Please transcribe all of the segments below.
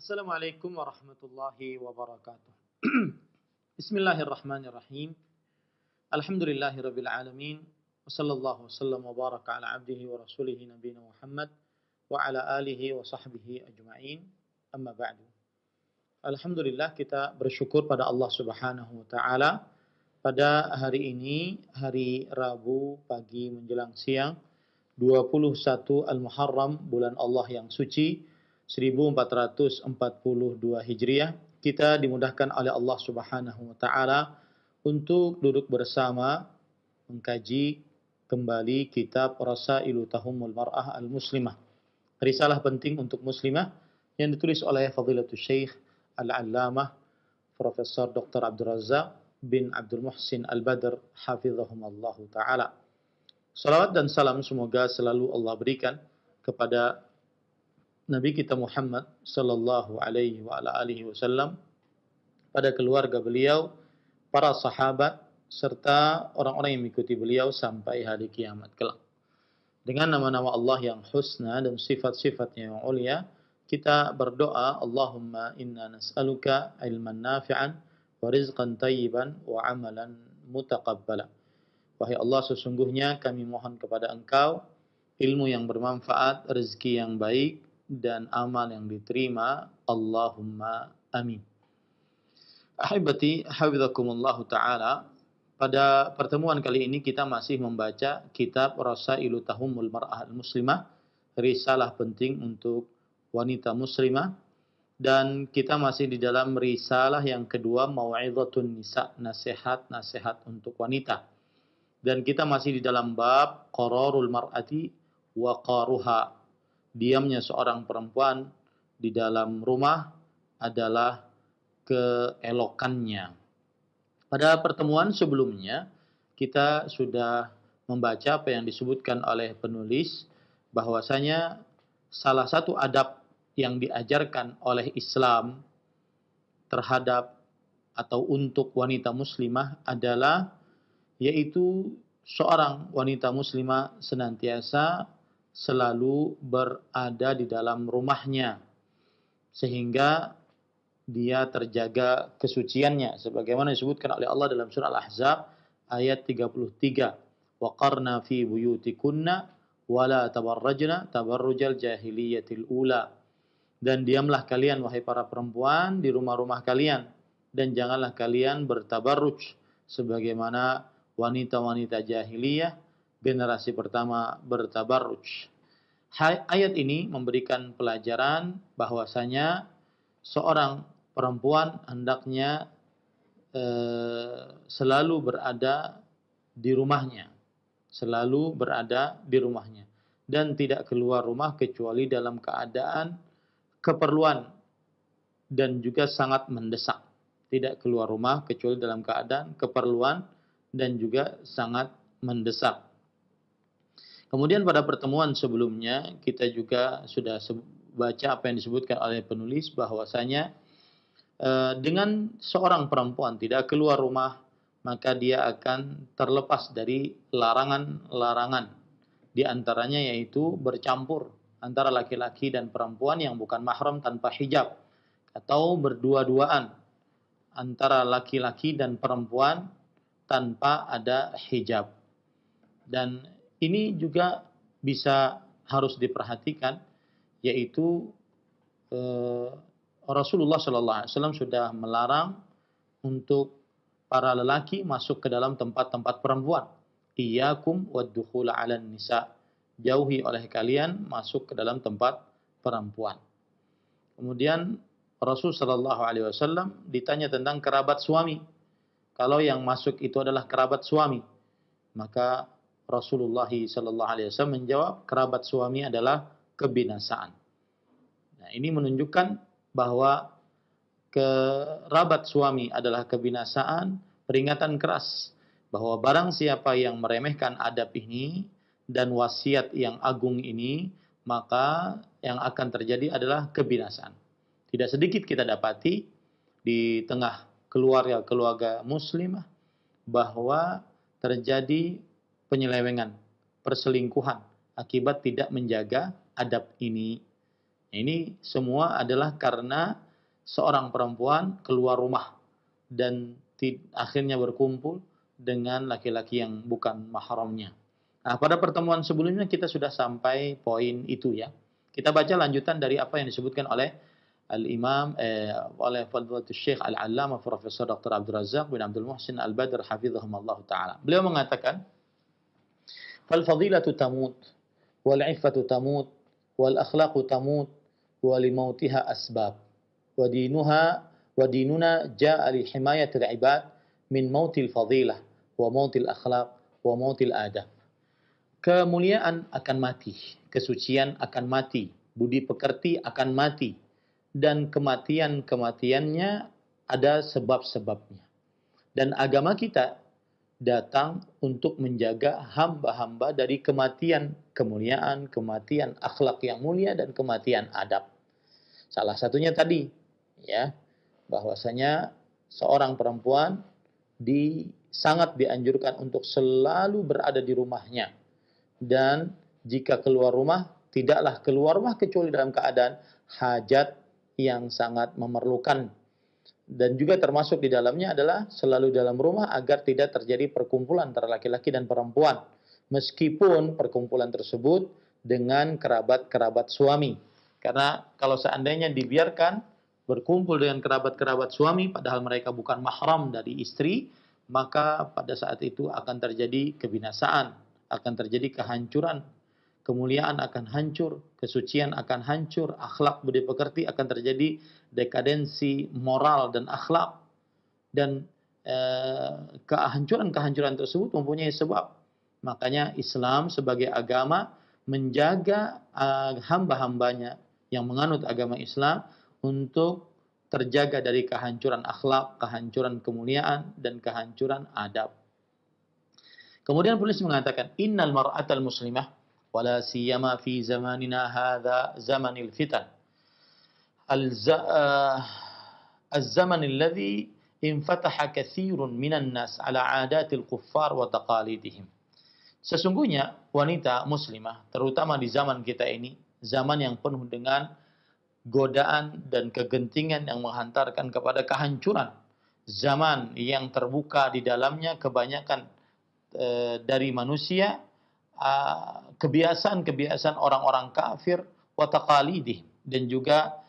Assalamualaikum warahmatullahi wabarakatuh. Bismillahirrahmanirrahim. Alhamdulillahirabbil alamin. Wassallallahu wasallam wa baraka ala abdihi wa rasulihi nabiyina Muhammad wa ala alihi wa sahbihi ajma'in. Amma ba'du. Alhamdulillah, kita bersyukur pada Allah Subhanahu wa taala pada hari ini, hari Rabu pagi menjelang siang, 21 Al-Muharram, bulan Allah yang suci, 1442 Hijriah, kita dimudahkan oleh Allah Subhanahu wa taala untuk duduk bersama mengkaji kembali kitab Rasailu Tahumul Mar'ah Al-Muslimah, risalah penting untuk muslimah yang ditulis oleh Fadilatul Syekh Al-Allamah Profesor Dr. Abdul Razak bin Abdul Muhsin Al-Badr hafizahumallahu taala. Salawat dan salam semoga selalu Allah berikan kepada Nabi kita Muhammad sallallahu alaihi wa ala alihi wasallam, pada keluarga beliau, para sahabat, serta orang-orang yang mengikuti beliau sampai hari kiamat kelak. Dengan nama-nama Allah yang husna dan sifat-sifatnya yang ulia, kita berdoa, Allahumma inna nas'aluka ilman nafi'an wa rizqan tayyiban wa amalan mutaqabbala. Wahai Allah, sesungguhnya kami mohon kepada Engkau ilmu yang bermanfaat, rezeki yang baik, dan amal yang diterima. Allahumma amin. Ahibati hafizakumullahu ta'ala, pada pertemuan kali ini kita masih membaca kitab Rasailu Tahumul Mar'ah Al-Muslimah, risalah penting untuk wanita muslimah, dan kita masih di dalam risalah yang kedua, Mau'izatun Nisa, nasihat-nasihat untuk wanita. Dan kita masih di dalam bab qararul mar'ati wa qaruha, diamnya seorang perempuan di dalam rumah adalah keelokannya. Pada pertemuan sebelumnya, kita sudah membaca apa yang disebutkan oleh penulis, bahwasanya salah satu adab yang diajarkan oleh Islam terhadap atau untuk wanita muslimah adalah, yaitu seorang wanita muslimah senantiasa selalu berada di dalam rumahnya, sehingga dia terjaga kesuciannya, sebagaimana disebutkan oleh Allah dalam surah Al-Ahzab ayat 33, waqarna fi buyutikunna wala tabarrajna tabarrujal jahiliyatil ula, dan diamlah kalian wahai para perempuan di rumah-rumah kalian, dan janganlah kalian bertabarruj sebagaimana wanita-wanita jahiliyah generasi pertama bertabarruj. Ayat ini memberikan pelajaran bahwasanya seorang perempuan hendaknya selalu berada di rumahnya, dan tidak keluar rumah kecuali dalam keadaan keperluan dan juga sangat mendesak. Tidak keluar rumah kecuali dalam keadaan keperluan dan juga sangat mendesak. Kemudian pada pertemuan sebelumnya kita juga sudah baca apa yang disebutkan oleh penulis, bahwasanya dengan seorang perempuan tidak keluar rumah, maka dia akan terlepas dari larangan-larangan. Di antaranya yaitu bercampur antara laki-laki dan perempuan yang bukan mahram tanpa hijab, atau berdua-duaan antara laki-laki dan perempuan tanpa ada hijab. Dan ini juga harus diperhatikan, yaitu Rasulullah SAW sudah melarang untuk para lelaki masuk ke dalam tempat-tempat perempuan. Iyyakum waddukhula 'alan nisa, jauhi oleh kalian masuk ke dalam tempat perempuan. Kemudian Rasul SAW ditanya tentang kerabat suami. Kalau yang masuk itu adalah kerabat suami, maka Rasulullah SAW menjawab, kerabat suami adalah kebinasaan. Nah, ini menunjukkan bahwa kerabat suami adalah kebinasaan, peringatan keras bahwa barang siapa yang meremehkan adab ini dan wasiat yang agung ini, maka yang akan terjadi adalah kebinasaan. Tidak sedikit kita dapati di tengah keluarga-keluarga muslimah bahwa terjadi penyelewengan, perselingkuhan akibat tidak menjaga adab ini. Ini semua adalah karena seorang perempuan keluar rumah dan akhirnya berkumpul dengan laki-laki yang bukan mahramnya. Nah, pada pertemuan sebelumnya kita sudah sampai poin itu ya. Kita baca lanjutan dari apa yang disebutkan oleh Al-Imam oleh Fadlatul Syekh Al-Allamah Profesor Dr. Abdul Razak bin Abdul Muhsin Al-Badr hafizahumullah taala. Beliau mengatakan, "Fal fadilatu tamut wal 'iffatu tamut wal akhlaqu tamut wa li mautiha asbab wa dinuna jaa'a li himayatil 'ibad min mautil fadilah wa mautil akhlaq wa mautil adab." Kemuliaan akan mati, kesucian akan mati, budi pekerti akan mati, dan kematiannya ada sebab-sebabnya. Dan agama kita datang untuk menjaga hamba-hamba dari kematian kemuliaan, kematian akhlak yang mulia, dan kematian adab. Salah satunya tadi, ya, bahwasanya seorang perempuan sangat dianjurkan untuk selalu berada di rumahnya. Dan jika keluar rumah, tidaklah keluar rumah kecuali dalam keadaan hajat yang sangat memerlukan. Dan juga termasuk di dalamnya adalah selalu dalam rumah agar tidak terjadi perkumpulan antara laki-laki dan perempuan. Meskipun perkumpulan tersebut dengan kerabat-kerabat suami. Karena kalau seandainya dibiarkan berkumpul dengan kerabat-kerabat suami padahal mereka bukan mahram dari istri, maka pada saat itu akan terjadi kebinasaan, akan terjadi kehancuran, kemuliaan akan hancur, kesucian akan hancur, akhlak budi pekerti akan terjadi dekadensi moral dan akhlak, dan kehancuran-kehancuran tersebut mempunyai sebab. Makanya Islam sebagai agama menjaga hamba-hambanya yang menganut agama Islam untuk terjaga dari kehancuran akhlak, kehancuran kemuliaan, dan kehancuran adab. Kemudian penulis mengatakan, innal mar'atal muslimah wala siyama fi zamanina hadza zamanil fitan. الزمن الذي انفتح كثير من الناس على عادات الكفار وتقاليدهم. Sesungguhnya wanita muslimah, terutama di zaman kita ini, zaman yang penuh dengan godaan dan kegentingan yang menghantarkan kepada kehancuran. Zaman yang terbuka di dalamnya kebanyakan dari manusia kebiasaan-kebiasaan orang-orang kafir wa taqalidih, dan juga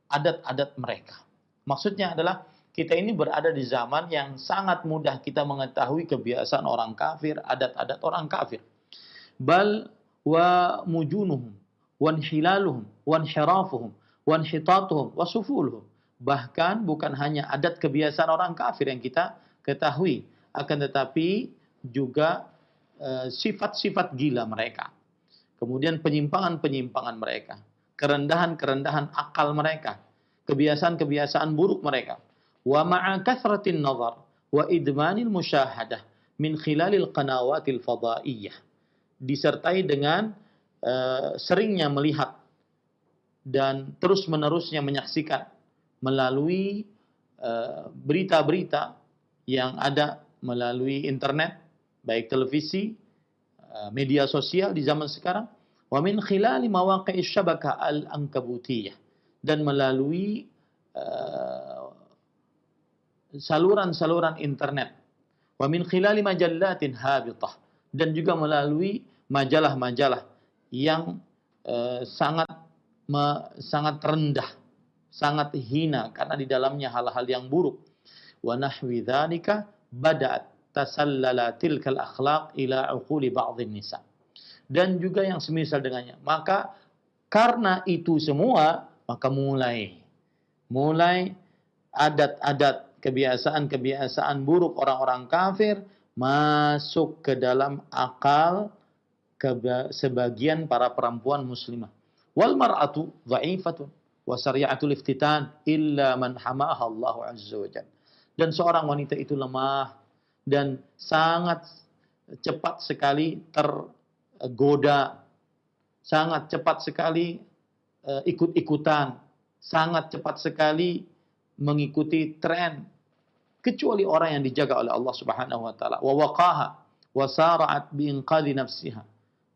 adat-adat mereka. Maksudnya adalah kita ini berada di zaman yang sangat mudah kita mengetahui kebiasaan orang kafir, adat-adat orang kafir. Bal wa mujunuhum wa inhilaluhum wa inhirafuhum wa inhitatuhum wa sufuluhum. Bahkan bukan hanya adat kebiasaan orang kafir yang kita ketahui, akan tetapi juga sifat-sifat gila mereka. Kemudian penyimpangan-penyimpangan mereka, kerendahan-kerendahan akal mereka, kebiasaan-kebiasaan buruk mereka. Wa ma'a kathratin nazar wa idmanil musyahadah min khilalil qanawatil fadaiyah. Disertai dengan seringnya melihat dan terus-menerusnya menyaksikan melalui berita-berita yang ada melalui internet, baik televisi, media sosial di zaman sekarang, wa min khilali mawaqi'is syabakah al-ankabutiyah, dan melalui saluran-saluran internet, wa min khilali majallatin habitah, dan juga melalui majalah-majalah yang sangat rendah, sangat hina karena di dalamnya hal-hal yang buruk. Wa nahwi dzalika bada'at tasallala tilkal akhlaq ila uquli ba'dhin nisa. Dan juga yang semisal dengannya. Maka karena itu semua, maka mulai adat-adat, kebiasaan-kebiasaan buruk orang-orang kafir masuk ke dalam akal sebagian para perempuan muslimah. Wal mar'atu dha'ifatun wa sari'atul iftitan illa man hamaha Allah azza wa jalla. Dan seorang wanita itu lemah dan sangat cepat sekali tergoda, sangat cepat sekali ikut-ikutan, sangat cepat sekali mengikuti tren, kecuali orang yang dijaga oleh Allah Subhanahu wa taala. Wa waqaha wa sara'at bi inqadhi nafsiha.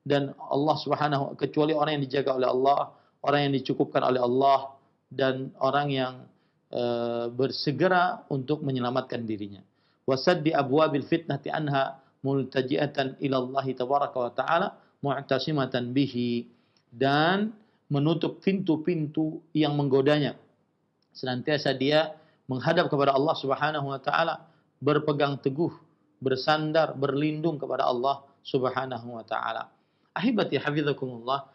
dan Allah Subhanahu, kecuali orang yang dijaga oleh Allah, orang yang dicukupkan oleh Allah, dan orang yang bersegera untuk menyelamatkan dirinya. Wasaddi abwabil fitnati anha multaji'atan ila Allah tabaraka wa ta'ala mu'tasimatan bihi, dan menutup pintu-pintu yang menggodanya. Senantiasa dia menghadap kepada Allah Subhanahu wa taala, berpegang teguh, bersandar, berlindung kepada Allah Subhanahu wa taala. Ahibati hafizakumullah,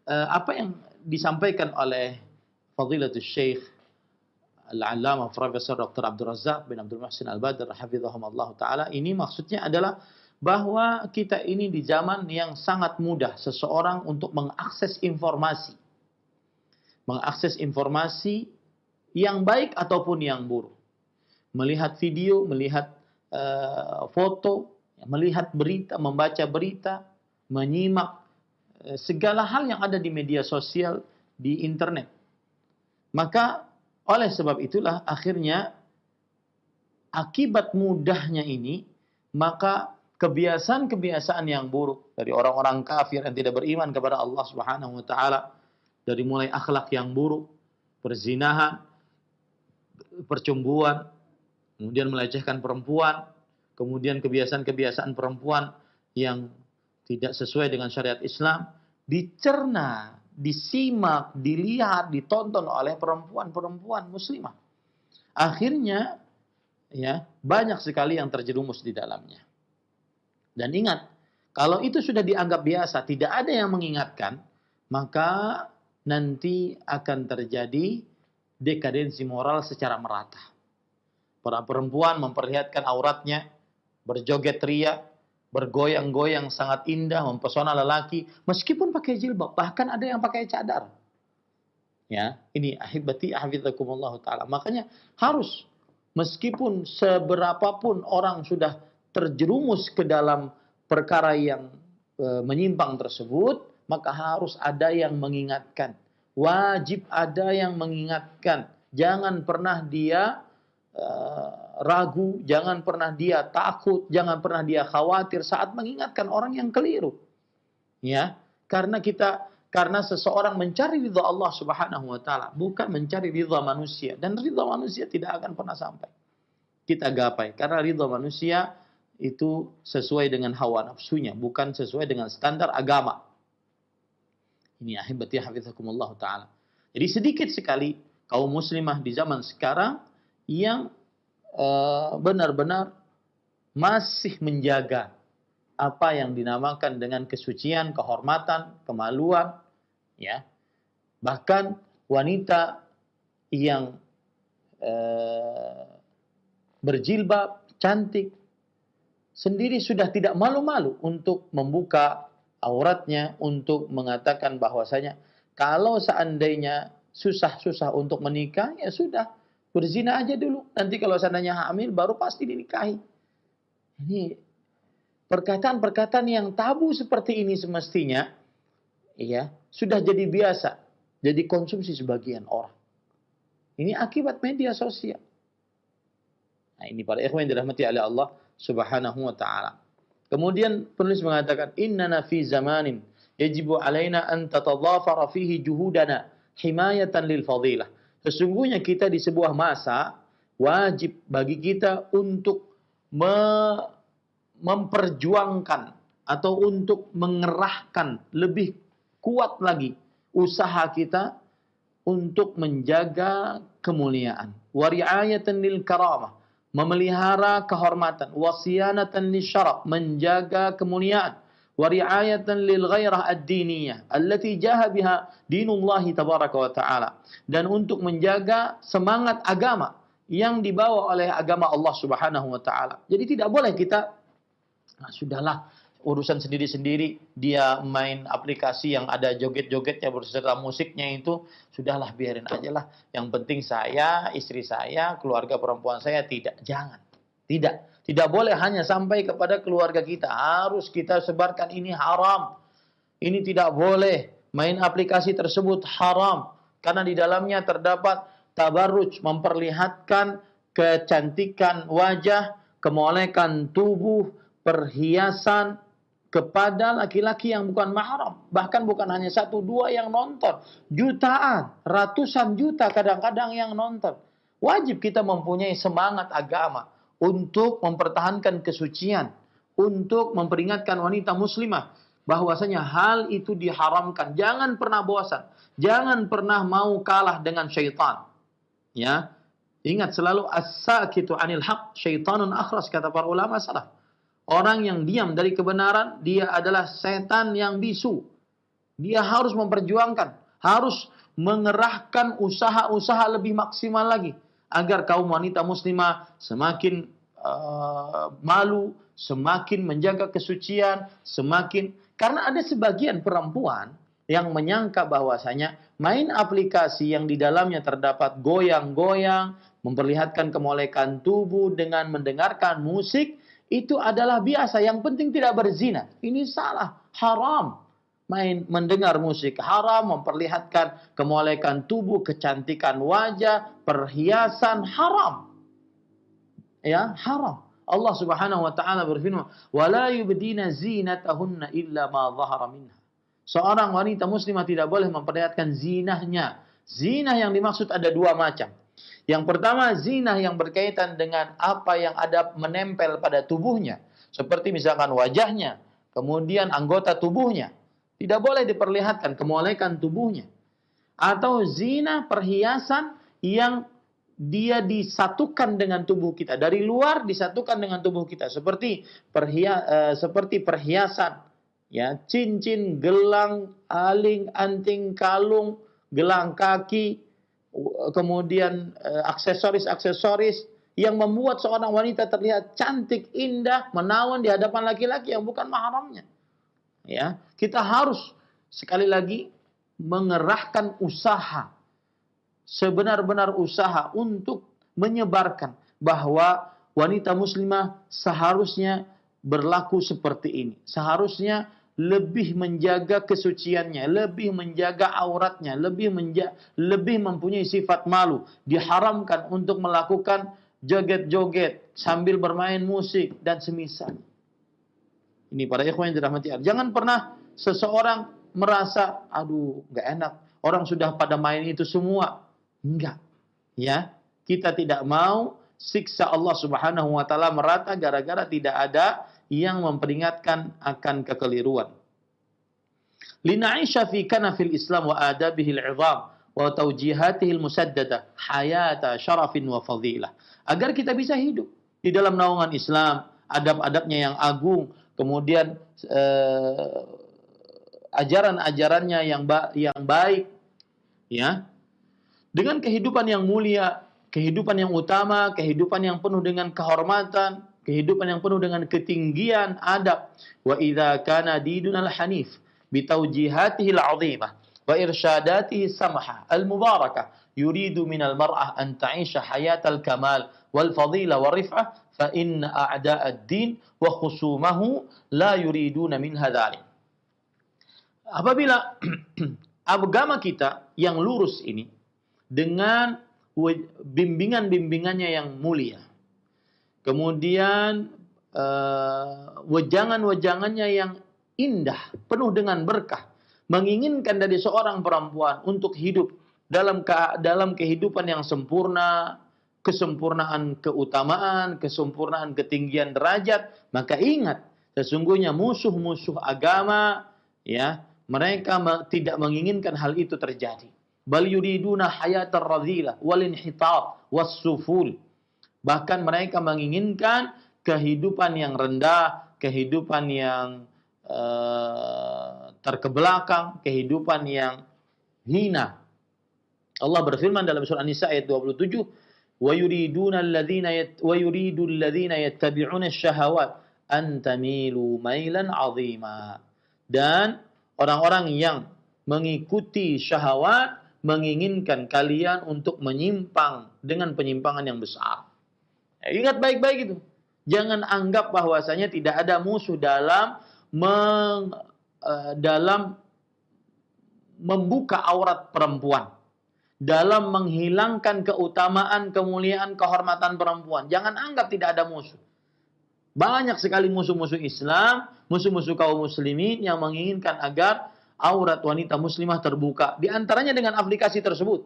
apa yang disampaikan oleh Fadilatul Syekh Al-Allamah Profesor Dr. Abdul Razak bin Abdul Muhsin Al-Badr hafizahumullah taala, ini maksudnya adalah bahwa kita ini di zaman yang sangat mudah seseorang untuk mengakses informasi. Mengakses informasi yang baik ataupun yang buruk. Melihat video, melihat foto, melihat berita, membaca berita, menyimak segala hal yang ada di media sosial, di internet. Maka oleh sebab itulah akhirnya akibat mudahnya ini, maka kebiasaan-kebiasaan yang buruk dari orang-orang kafir yang tidak beriman kepada Allah Subhanahu wa taala, dari mulai akhlak yang buruk, perzinahan, percumbuan, kemudian melecehkan perempuan, kemudian kebiasaan-kebiasaan perempuan yang tidak sesuai dengan syariat Islam, dicerna, disimak, dilihat, ditonton oleh perempuan-perempuan muslimah. Akhirnya ya banyak sekali yang terjerumus di dalamnya. Dan ingat, kalau itu sudah dianggap biasa, tidak ada yang mengingatkan, maka nanti akan terjadi dekadensi moral secara merata. Para perempuan memperlihatkan auratnya, berjoget ria, bergoyang-goyang sangat indah, mempesona lelaki, meskipun pakai jilbab, bahkan ada yang pakai cadar. Ya, ini ahibati hafizakumullah taala. Makanya harus, meskipun seberapapun orang sudah terjerumus ke dalam perkara yang menyimpang tersebut, maka harus ada yang mengingatkan. Wajib ada yang mengingatkan. Jangan pernah dia ragu, jangan pernah dia takut, jangan pernah dia khawatir saat mengingatkan orang yang keliru. Ya, karena seseorang mencari ridha Allah Subhanahu wa taala, bukan mencari ridha manusia, dan ridha manusia tidak akan pernah sampai kita gapai, karena ridha manusia itu sesuai dengan hawa nafsunya, bukan sesuai dengan standar agama. Ini ahibati hafizakumullah ta'ala. Jadi sedikit sekali kaum muslimah di zaman sekarang yang benar-benar masih menjaga apa yang dinamakan dengan kesucian, kehormatan, kemaluan. Ya. Bahkan wanita yang berjilbab, cantik, sendiri sudah tidak malu-malu untuk membuka auratnya, untuk mengatakan bahwasanya kalau seandainya susah-susah untuk menikah, ya sudah, berzina aja dulu. Nanti kalau seandainya hamil, baru pasti dinikahi. Ini perkataan-perkataan yang tabu seperti ini semestinya, ya, sudah jadi biasa, jadi konsumsi sebagian orang. Ini akibat media sosial. Nah, ini para ikhwan yang dirahmati oleh Allah Subhanahu wa ta'ala. Kemudian penulis mengatakan, innana fi zamanin yajibu alaina an tatadhafara fihi juhudana himayatan lil fadilah. Sesungguhnya kita di sebuah masa wajib bagi kita untuk memperjuangkan atau untuk mengerahkan lebih kuat lagi usaha kita untuk menjaga kemuliaan. Wa ri'ayatan lil karamah, memelihara kehormatan, wasiyanatan lisyaraf, menjaga kemuliaan, wa ri'ayatan lil ghairah ad-diniyah allati jaha biha dinullah tabaraka wa taala, dan untuk menjaga semangat agama yang dibawa oleh agama Allah Subhanahu wa taala. Jadi tidak boleh kita sudahlah urusan sendiri-sendiri, dia main aplikasi yang ada joget-jogetnya berserta musiknya, itu sudahlah biarin aja lah. Yang penting saya, istri saya, keluarga perempuan saya tidak. Jangan. Tidak boleh hanya sampai kepada keluarga kita. Harus kita sebarkan ini haram. Ini tidak boleh. Main aplikasi tersebut haram. Karena di dalamnya terdapat tabarruj, memperlihatkan kecantikan wajah, kemolekan tubuh, perhiasan, kepada laki-laki yang bukan mahram. Bahkan bukan hanya satu dua yang nonton, jutaan, ratusan juta kadang-kadang yang nonton. Wajib kita mempunyai semangat agama untuk mempertahankan kesucian, untuk memperingatkan wanita muslimah bahwasanya hal itu diharamkan. Jangan pernah bosan, jangan pernah mau kalah dengan syaitan. Ya, ingat selalu as-sakitu 'anil haq syaitanun akhras, kata para ulama salaf. Orang yang diam dari kebenaran, dia adalah setan yang bisu. Dia harus memperjuangkan, harus mengerahkan usaha-usaha lebih maksimal lagi agar kaum wanita muslimah semakin malu, semakin menjaga kesucian, semakin, karena ada sebagian perempuan yang menyangka bahwasanya main aplikasi yang di dalamnya terdapat goyang-goyang, memperlihatkan kemolekan tubuh dengan mendengarkan musik, itu adalah biasa, yang penting tidak berzina. Ini salah, haram. Mendengar musik haram, memperlihatkan kemolekan tubuh, kecantikan wajah, perhiasan haram. Ya, haram. Allah Subhanahu wa taala berfirman, "Wala yubdina zinatahunna illa ma dhahara minha." Seorang wanita muslimah tidak boleh memperlihatkan zinahnya. Zinah yang dimaksud ada dua macam. Yang pertama, zinah yang berkaitan dengan apa yang ada menempel pada tubuhnya, seperti misalkan wajahnya, kemudian anggota tubuhnya. Tidak boleh diperlihatkan kemolekan tubuhnya. Atau zina perhiasan yang dia disatukan dengan tubuh kita. Dari luar disatukan dengan tubuh kita. Seperti perhiasan. Ya, cincin, gelang, aling, anting, kalung, gelang kaki, kemudian aksesoris-aksesoris yang membuat seorang wanita terlihat cantik, indah, menawan di hadapan laki-laki yang bukan mahramnya. Ya, kita harus sekali lagi mengerahkan usaha, sebenar-benar usaha untuk menyebarkan bahwa wanita muslimah seharusnya berlaku seperti ini. Seharusnya lebih menjaga kesuciannya, lebih menjaga auratnya, lebih mempunyai sifat malu. Diharamkan untuk melakukan joget-joget sambil bermain musik dan semisal. Ini para ikhwan yang dirahmati Allah. Jangan pernah seseorang merasa, aduh, nggak enak. Orang sudah pada main itu semua. Enggak. Ya, kita tidak mau siksa Allah Subhanahu wa taala merata gara-gara tidak ada yang memperingatkan akan kekeliruan. Lina'isha fi kanafil Islam wa adabihi al-'idham wa tawjihatihi al-musaddadah hayata syarafin wa fadilah. Agar kita bisa hidup di dalam naungan Islam, adab-adabnya yang agung, kemudian ajaran-ajarannya yang baik, ya, dengan kehidupan yang mulia, kehidupan yang utama, kehidupan yang penuh dengan kehormatan, kehidupan yang penuh dengan ketinggian adab. Wa idza kana dinunal hanif bitawjihatihi al-'azimah wa irsyadatihi samha al-mubarakah yuridu minal mar'ah an ta'isha hayatal kamal wal fadilah wal rif'ah fa inna a'da'ad din wa khusumahu la yuriduna min hadzalik. Apabila agama kita yang lurus ini dengan bimbingan-bimbingannya yang mulia, kemudian wejangan-wejangannya yang indah, penuh dengan berkah, menginginkan dari seorang perempuan untuk hidup dalam kehidupan yang sempurna, kesempurnaan keutamaan, kesempurnaan ketinggian derajat, maka ingat, sesungguhnya musuh-musuh agama, ya, mereka tidak menginginkan hal itu terjadi. Bal yuriduna hayatar radhilah wal inhitat was suful. Bahkan mereka menginginkan kehidupan yang rendah, kehidupan yang terkebelakang, kehidupan yang hina. Allah berfirman dalam surah An-Nisa ayat 27, "Wa yuridu alladhina yattabi'una asy-syahawat an tamilu mailan 'azima." Dan orang-orang yang mengikuti syahwat menginginkan kalian untuk menyimpang dengan penyimpangan yang besar. Ingat baik-baik itu. Jangan anggap bahwasanya tidak ada musuh dalam membuka aurat perempuan, dalam menghilangkan keutamaan, kemuliaan, kehormatan perempuan. Jangan anggap tidak ada musuh. Banyak sekali musuh-musuh Islam, musuh-musuh kaum muslimin yang menginginkan agar aurat wanita muslimah terbuka. Di antaranya dengan aplikasi tersebut.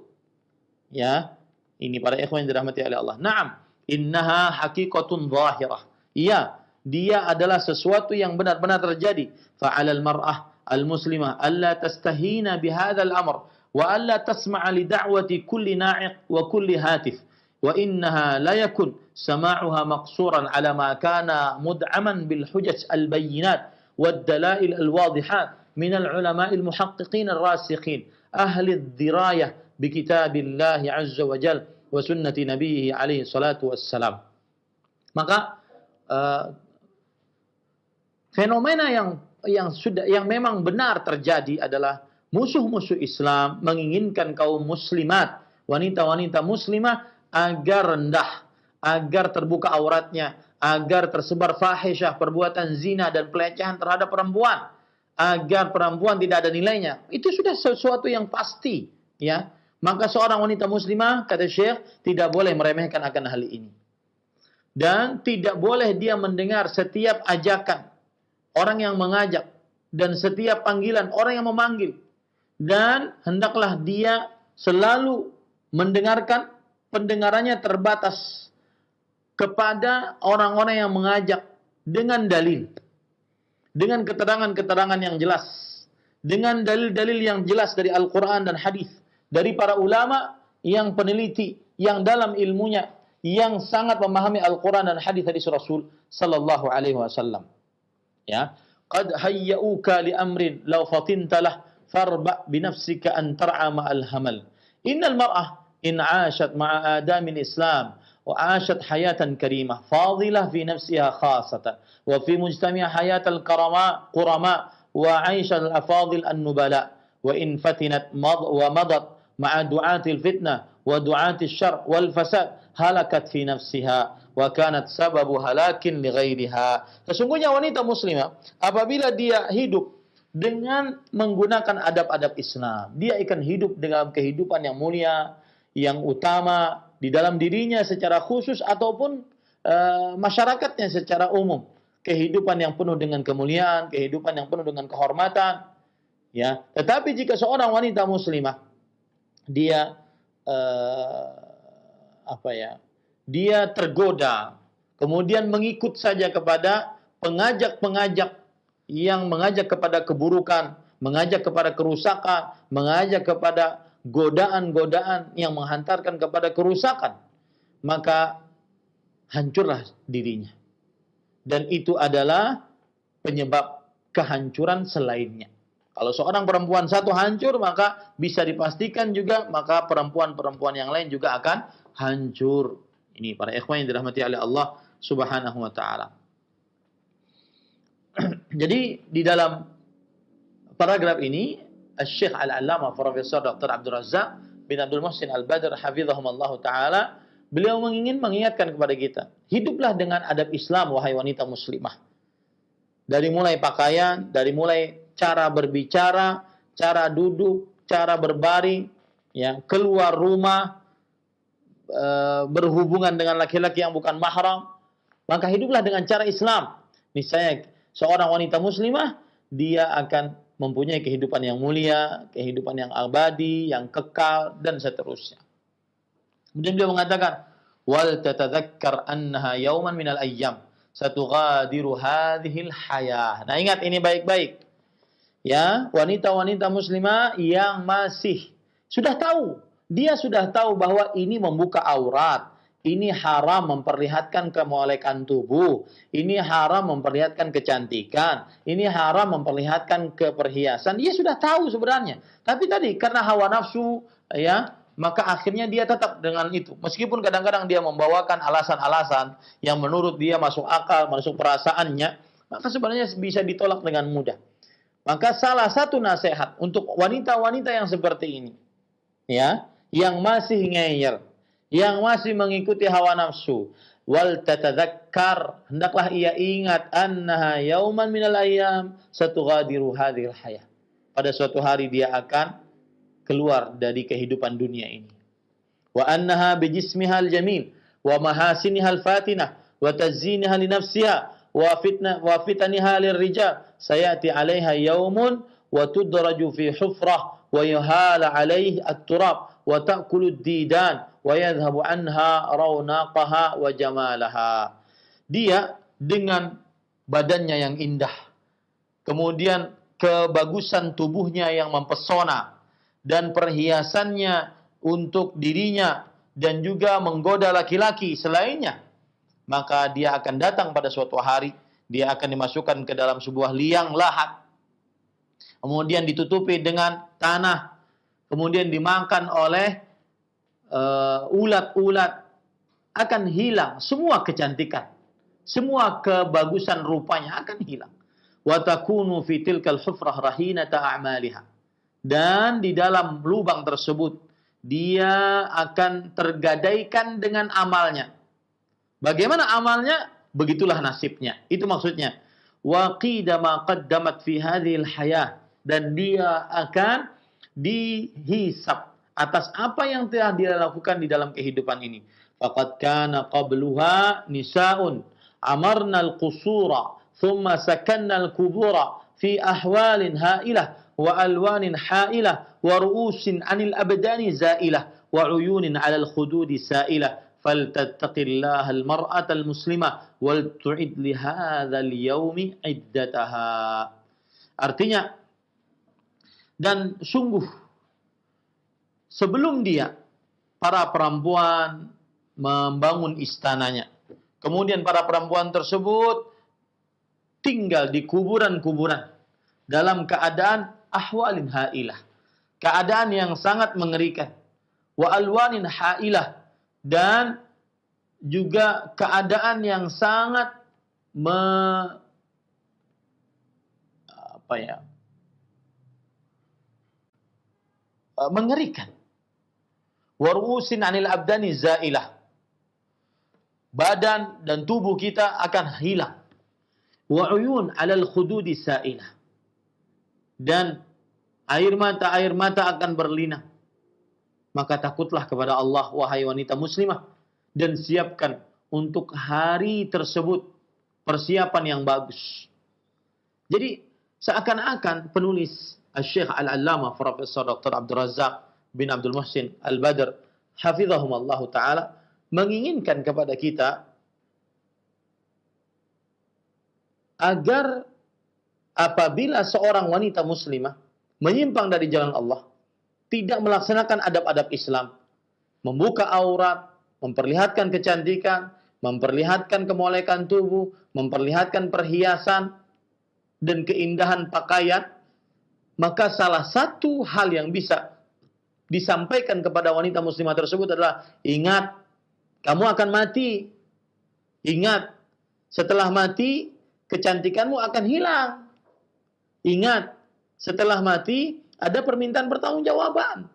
Ya, ini para ikhwan yang dirahmati oleh Allah. Naam, innaha haqiqatun zahirah. Iya, dia adalah sesuatu yang benar-benar terjadi. Fa'alal mar'ah al-muslimah alla tastahina bihadzal amr wa alla tasma'a li da'wati kulli na'iq wa kulli hatif. Wa innaha la yakun sama'uha maqsuran ala ma kana mud'aman bil hujaj al-bayyinat wad dalail al-wadihat min al-ulama al-muhaqqiqin ar-rasikhin ahli ad-dirayah bi kitabillah azza wa jalla wa sunnati nabiyhi alaihi salatu wassalam. Maka fenomena yang memang benar terjadi adalah musuh-musuh Islam menginginkan kaum muslimat, wanita-wanita muslimah agar rendah, agar terbuka auratnya, agar tersebar fahisyah, perbuatan zina dan pelecehan terhadap perempuan, agar perempuan tidak ada nilainya. Itu sudah sesuatu yang pasti, ya. Maka seorang wanita muslimah, kata Syekh, tidak boleh meremehkan akan hal ini. Dan tidak boleh dia mendengar setiap ajakan orang yang mengajak dan setiap panggilan orang yang memanggil. Dan hendaklah dia selalu mendengarkan, pendengarannya terbatas kepada orang-orang yang mengajak dengan dalil, dengan keterangan-keterangan yang jelas, dengan dalil-dalil yang jelas dari Al-Quran dan hadis, dari para ulama yang peneliti, yang dalam ilmunya, yang sangat memahami Al-Quran dan hadis Rasul sallallahu alaihi wasallam. Ya, qad hayyauka li amrin law fatinta lah farba bi nafsika an tar'a ma'al hamal. Innal mar'ah in 'ashat ma'a adamin Islam wa 'ashat hayatan karimah fadilah fi nafsiha khasatan wa fi mujtami'a hayatal qurama wa 'aisha al-afadil an-nubala wa in fatinat wa madat ma'a du'atil fitnah wa du'atil syarr wal fasad halakat fi nafsiha wa kanat sababu halakin li ghairiha. Sesungguhnya wanita muslimah apabila dia hidup dengan menggunakan adab-adab Islam, dia akan hidup dengan kehidupan yang mulia, yang utama di dalam dirinya secara khusus ataupun masyarakatnya secara umum. Kehidupan yang penuh dengan kemuliaan, kehidupan yang penuh dengan kehormatan. Ya, tetapi jika seorang wanita muslimah dia dia tergoda, kemudian mengikut saja kepada pengajak-pengajak yang mengajak kepada keburukan, mengajak kepada kerusakan, mengajak kepada godaan-godaan yang menghantarkan kepada kerusakan, maka hancurlah dirinya. Dan itu adalah penyebab kehancuran selainnya. Kalau seorang perempuan satu hancur, maka bisa dipastikan juga maka perempuan-perempuan yang lain juga akan hancur. Ini para ikhwan yang dirahmati oleh Allah Subhanahu wa taala. Jadi di dalam paragraf ini Syekh Al-Allamah Profesor Dr. Abdul Razak bin Abdul Muhsin Al-Badr hafizahumullah taala, beliau mengingatkan kepada kita, hiduplah dengan adab Islam wahai wanita muslimah. Dari mulai pakaian, dari mulai cara berbicara, cara duduk, cara berbaring, ya, keluar rumah, berhubungan dengan laki-laki yang bukan mahram, maka hiduplah dengan cara Islam. Niscaya seorang wanita muslimah dia akan mempunyai kehidupan yang mulia, kehidupan yang abadi, yang kekal dan seterusnya. Kemudian dia mengatakan, wal tatadzakkar annaha yauman minal ayyam satughadiru hadhil hayah. Nah, ingat ini baik-baik. Ya, wanita-wanita muslimah yang masih sudah tahu, dia sudah tahu bahwa ini membuka aurat, ini haram memperlihatkan kemolekan tubuh, ini haram memperlihatkan kecantikan, ini haram memperlihatkan keperhiasan. Dia sudah tahu sebenarnya. Tapi tadi karena hawa nafsu, ya, maka akhirnya dia tetap dengan itu. Meskipun kadang-kadang dia membawakan alasan-alasan yang menurut dia masuk akal, masuk perasaannya, maka sebenarnya bisa ditolak dengan mudah. Maka salah satu nasihat untuk wanita-wanita yang seperti ini, ya, yang masih ngeyel, yang masih mengikuti hawa nafsu, wal tatadzakkar, hendaklah ia ingat annaha yauman minal ayyam satughadiru hadhil hayah. Pada suatu hari dia akan keluar dari kehidupan dunia ini. Wa annaha bijismihal jamil wa mahasinihal fatinah wa tazyiniha li nafsiha wa fitaniha lirrijal sayati 'alaiha yaumun wa tudraju fi hufrah wa yuhala 'alaihi at-turab wa ta'kulu ad-didan wa yadhhabu anha rawnaqaha wa jamalaha. Dia dengan badannya yang indah, kemudian kebagusan tubuhnya yang mempesona, dan perhiasannya untuk dirinya, dan juga menggoda laki-laki selainnya, maka dia akan datang pada suatu hari, dia akan dimasukkan ke dalam sebuah liang lahat, kemudian ditutupi dengan tanah, kemudian dimakan oleh ulat-ulat, akan hilang semua kecantikan, semua kebagusan rupanya akan hilang. Wa takunu fi tilkal hufrah rahinata a'maliha. Dan di dalam lubang tersebut dia akan tergadaikan dengan amalnya. Bagaimana amalnya? Begitulah nasibnya. Itu maksudnya. Wa qida ma qaddamat fi hadhil hayah. Dan dia akan dihisab atas apa yang telah dia lakukan di dalam kehidupan ini. Faqad kana qabluha nisa'un amarna al-qusura thumma sakanna al-kubura fi ahwalin ha'ilah wa alwanin ha'ilah wa ru'usin 'anil abdani za'ilah wa 'uyunin 'alal khududi sa'ilah faltattaqillaha al-mar'ata al-muslimah wal tu'id li hadzal yaumi iddataha. Artinya, dan sungguh sebelum dia, para perempuan membangun istananya. Kemudian para perempuan tersebut tinggal di kuburan-kuburan dalam keadaan ahwalin ha'ilah, keadaan yang sangat mengerikan. Wa alwanin ha'ilah, dan juga keadaan yang sangat mengerikan. Warusin 'anil abdani za'ilah. Badan dan tubuh kita akan hilang. Wa uyun 'alal khududi sa'ilah. Dan air mata akan berlinang. Maka takutlah kepada Allah, wahai wanita muslimah, dan siapkan untuk hari tersebut persiapan yang bagus. Jadi seakan-akan penulis Syekh Al-Allamah Profesor Dr. Abdul Razak bin Abdul Muhsin Al-Badr hafizahumallahu taala menginginkan kepada kita agar apabila seorang wanita muslimah menyimpang dari jalan Allah, tidak melaksanakan adab-adab Islam, membuka aurat, memperlihatkan kecantikan, memperlihatkan kemolekan tubuh, memperlihatkan perhiasan dan keindahan pakaian, maka salah satu hal yang bisa disampaikan kepada wanita muslimah tersebut adalah, ingat, kamu akan mati. Ingat, setelah mati, kecantikanmu akan hilang. Ingat, setelah mati, ada permintaan pertanggungjawaban.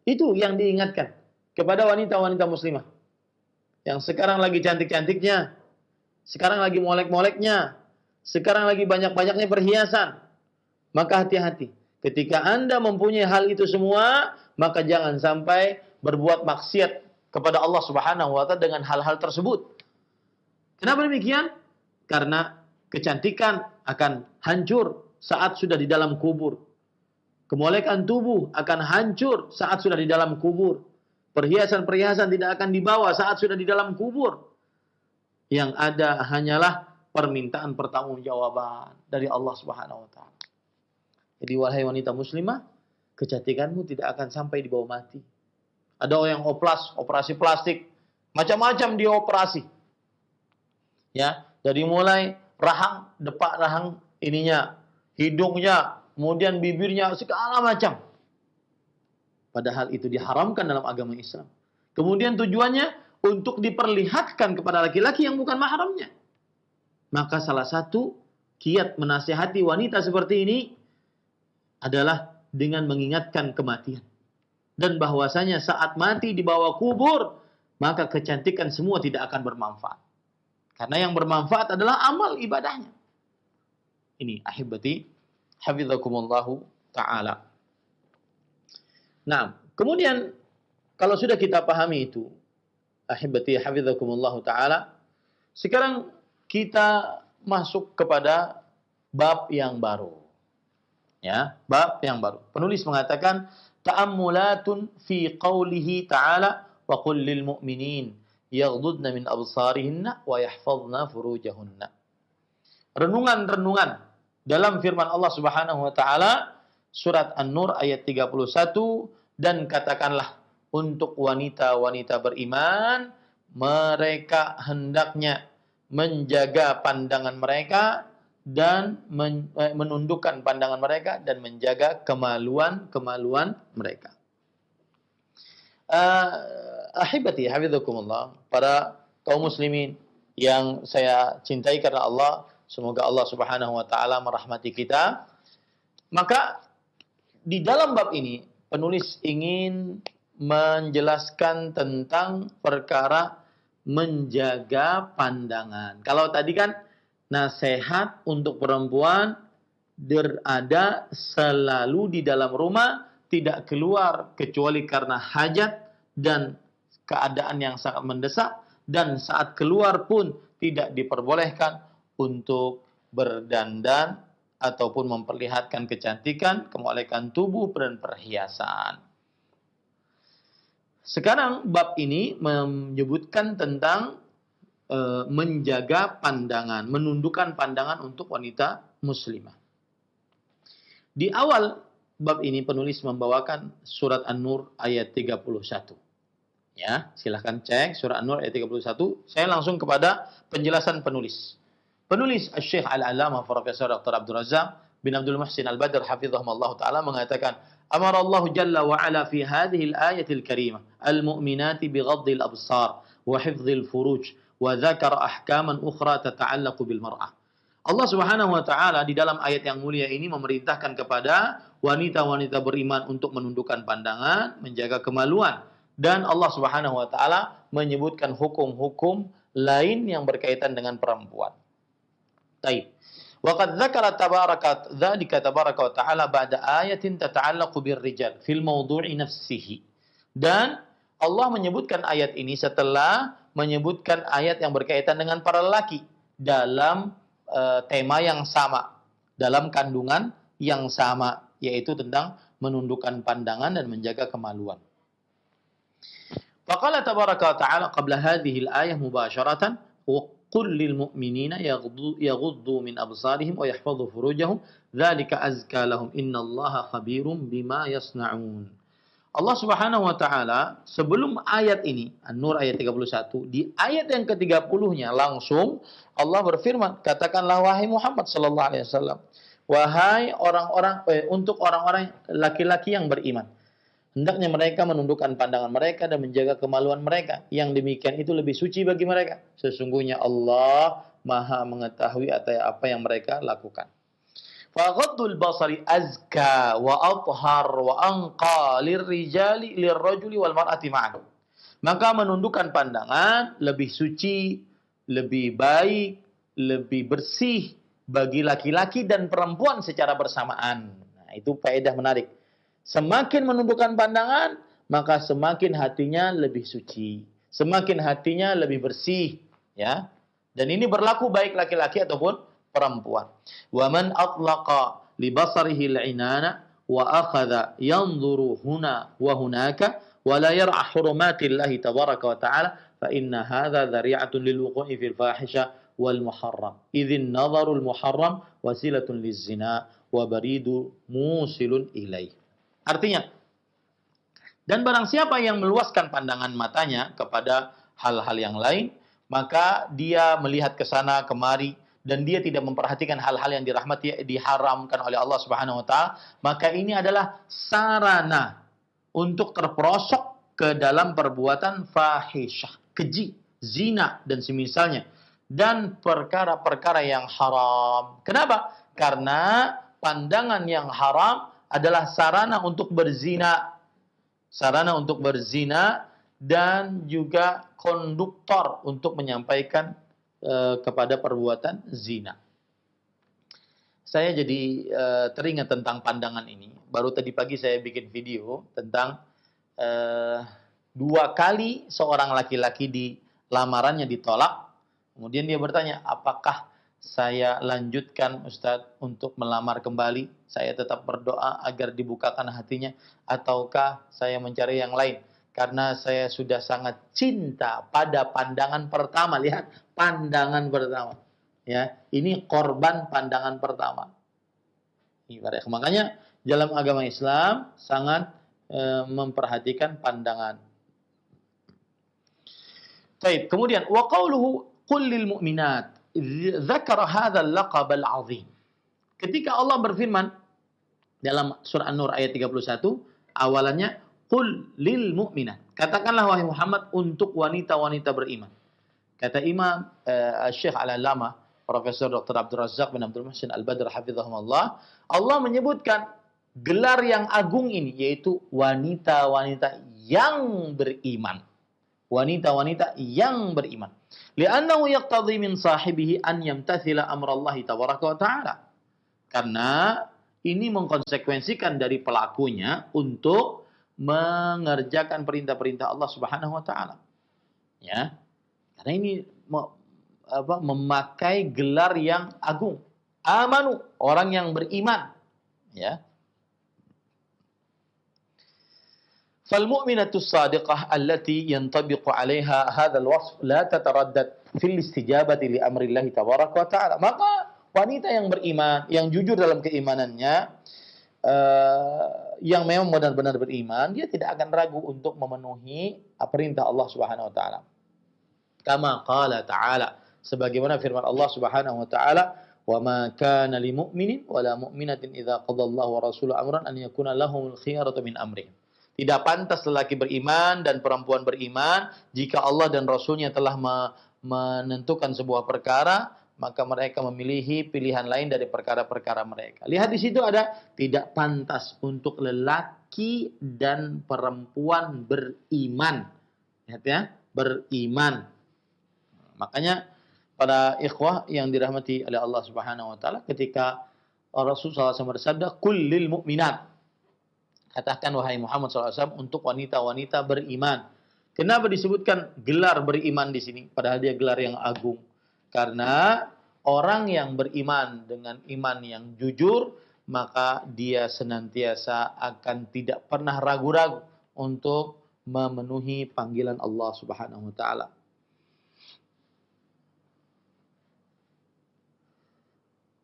Itu yang diingatkan kepada wanita-wanita muslimah. Yang sekarang lagi cantik-cantiknya, sekarang lagi molek-moleknya, sekarang lagi banyak-banyaknya perhiasan. Maka hati-hati. Ketika Anda mempunyai hal itu semua, maka jangan sampai berbuat maksiat kepada Allah Subhanahu wa taala dengan hal-hal tersebut. Kenapa demikian? Karena kecantikan akan hancur saat sudah di dalam kubur. Kemolekan tubuh akan hancur saat sudah di dalam kubur. Perhiasan-perhiasan tidak akan dibawa saat sudah di dalam kubur. Yang ada hanyalah permintaan pertanggungjawaban dari Allah Subhanahu wa taala. Jadi wahai wanita muslimah, kecantikanmu tidak akan sampai dibawa mati. Ada orang yang operasi plastik, macam-macam dioperasi. Ya, dari mulai rahang, depak rahang ininya, hidungnya, kemudian bibirnya, segala macam. Padahal itu diharamkan dalam agama Islam. Kemudian tujuannya untuk diperlihatkan kepada laki-laki yang bukan mahramnya. Maka salah satu kiat menasihati wanita seperti ini adalah dengan mengingatkan kematian. Dan bahwasanya saat mati di bawah kubur, maka kecantikan semua tidak akan bermanfaat. Karena yang bermanfaat adalah amal ibadahnya. Ini ahibati hafizakumullahu ta'ala. Nah, kemudian kalau sudah kita pahami itu, ahibati hafizakumullahu ta'ala, sekarang kita masuk kepada bab yang baru. Ya, bab yang baru. Penulis mengatakan ta'ammulatun fi qawlihi ta'ala wa qul lil mu'minin yaghdudna min absarihinna wa yahfazna furujahunna. Renungan-renungan dalam firman Allah Subhanahu wa taala surat An-Nur ayat 31, dan katakanlah untuk wanita-wanita beriman, mereka hendaknya menjaga pandangan mereka dan menundukkan pandangan mereka dan menjaga kemaluan mereka. Ahibati hafizakumullah, para kaum muslimin yang saya cintai karena Allah, semoga Allah Subhanahu wa taala merahmati kita. Maka di dalam bab ini penulis ingin menjelaskan tentang perkara menjaga pandangan. Kalau tadi kan nasihat untuk perempuan berada selalu di dalam rumah, tidak keluar kecuali karena hajat dan keadaan yang sangat mendesak, dan saat keluar pun tidak diperbolehkan untuk berdandan ataupun memperlihatkan kecantikan, kemolekan tubuh dan perhiasan. Sekarang bab ini menyebutkan tentang menjaga pandangan, menundukkan pandangan untuk wanita muslimah. Di awal bab ini penulis membawakan surat An-Nur ayat 31. Ya, silahkan cek surat An-Nur ayat 31. Saya langsung kepada penjelasan penulis. Penulis Syekh Al-Allamah Profesor Dr. Abdul Razak bin Abdul Muhsin Al-Badr hafizahullah taala mengatakan, "Amara Allah Jalla wa Ala fi hadhihi al-ayati al-karimah al-mu'minati bighaddi al-absar wa hifdhi al-furuj wa dzakara ahkaman ukhra tata'allaqu bil mar'ah." Allah Subhanahu wa taala di dalam ayat yang mulia ini memerintahkan kepada wanita-wanita beriman untuk menundukkan pandangan, menjaga kemaluan, dan Allah Subhanahu wa taala menyebutkan hukum-hukum lain yang berkaitan dengan perempuan. Taib. Wa qad dzakara dzalika tabaraka wa ta'ala ba'da ayatin tata'allaqu birrijal fil mawdu'i nafsihi. Dan Allah menyebutkan ayat ini setelah menyebutkan ayat yang berkaitan dengan para lelaki dalam tema yang sama, dalam kandungan yang sama, yaitu tentang menundukkan pandangan dan menjaga kemaluan. Faqala tabaraka wa ta'ala qabla hadhihi al-ayah mubasharatan wa qul lil mu'minina yaghuddu min absarihim wa yahfadhu furujahum dzalika azka lahum innallaha khabirum bima yasna'un. Allah Subhanahu wa taala sebelum ayat ini, An-Nur ayat 31, di ayat yang ke-30-nya langsung Allah berfirman, katakanlah wahai Muhammad sallallahu alaihi wasallam, wahai untuk orang-orang laki-laki yang beriman, hendaknya mereka menundukkan pandangan mereka dan menjaga kemaluan mereka. Yang demikian itu lebih suci bagi mereka. Sesungguhnya Allah Maha mengetahui apa yang mereka lakukan. Faghaddul basari azka wa athhar wa anqa lirrajuli wal mar'ati ma'an. Maka menundukkan pandangan lebih suci, lebih baik, lebih bersih bagi laki-laki dan perempuan secara bersamaan. Nah, itu faedah menarik. Semakin menundukkan pandangan, maka semakin hatinya lebih suci, semakin hatinya lebih bersih, ya. Dan ini berlaku baik laki-laki ataupun perempuan. Wa man atlaqa li basarihi al-inana wa akhadha yanzuru huna wa hunaka wa la yar'a hurumatillahi tabaraka wa ta'ala fa inna hadha dhari'atun lil wuqu'i fil fahisha wal muharram. Idzin nadharul muharram wasilatun liz-zina wa baridu musilun ilaih. Artinya, dan barang siapa yang meluaskan pandangan matanya kepada hal-hal yang lain, maka dia melihat ke sana kemari dan dia tidak memperhatikan hal-hal yang diharamkan oleh Allah Subhanahu wa taala, maka ini adalah sarana untuk terperosok ke dalam perbuatan fahisyah, keji, zina dan semisalnya, dan perkara-perkara yang haram. Kenapa? Karena pandangan yang haram adalah sarana untuk berzina. Sarana untuk berzina dan juga konduktor untuk menyampaikan kepada perbuatan zina. Saya jadi teringat tentang pandangan ini. Baru tadi pagi saya bikin video tentang 2 kali seorang laki-laki di lamarannya ditolak. Kemudian dia bertanya, apakah saya lanjutkan Ustadz untuk melamar kembali? Saya tetap berdoa agar dibukakan hatinya, ataukah saya mencari yang lain? Karena saya sudah sangat cinta pada pandangan pertama. Lihat, pandangan pertama. Ya, ini korban pandangan pertama. Makanya dalam agama Islam sangat memperhatikan pandangan. Baik, kemudian wa qauluhu qul lil mu'minat dzakara hadzal laqab al-'azim. Ketika Allah berfirman dalam surah An-Nur ayat 31, awalannya qul lil mu'minat. Katakanlah wahai Muhammad untuk wanita-wanita beriman. Kata Imam Syekh Al-Allamah Profesor Dr. Abdul Razak bin Abdul Muhsin Al-Badr hafizahumullah, Allah menyebutkan gelar yang agung ini yaitu wanita-wanita yang beriman. Wanita-wanita yang beriman. Li'annahu yaqtadhi min sahibihi an yamtathila amrallahi tabaraka wa ta'ala. Karena ini mengkonsekuensikan dari pelakunya untuk mengerjakan perintah-perintah Allah Subhanahu wa taala. Ya. Karena ini memakai gelar yang agung. Amanu, orang yang beriman. Ya. فالمؤمنة الصادقة التي ينطبق عليها هذا الوصف لا تتردد في الاستجابة لأمر الله تبارك وتعالى. Maka wanita yang beriman, yang jujur dalam keimanannya, yang memang benar-benar beriman, dia tidak akan ragu untuk memenuhi perintah Allah Subhanahu wa taala. Kama qala ta'ala, sebagaimana firman Allah Subhanahu wa taala, "Wa ma kana lil mu'minin wa la mu'minatin idza qada Allahu wa rasuluhu amran an yakuna lahumul khiyaratu min amrihim." Tidak pantas lelaki beriman dan perempuan beriman jika Allah dan Rasulnya telah menentukan sebuah perkara, maka mereka memilih pilihan lain dari perkara-perkara mereka. Lihat di situ ada tidak pantas untuk lelaki dan perempuan beriman. Lihat ya, beriman. Makanya para ikhwah yang dirahmati oleh Allah Subhanahu wa taala, ketika Rasulullah SAW bersabda, "Qul lil mu'minat." Katakan wahai Muhammad SAW untuk wanita-wanita beriman. Kenapa disebutkan gelar beriman di sini? Padahal dia gelar yang agung. Karena orang yang beriman dengan iman yang jujur, maka dia senantiasa akan tidak pernah ragu-ragu untuk memenuhi panggilan Allah Subhanahu wa taala.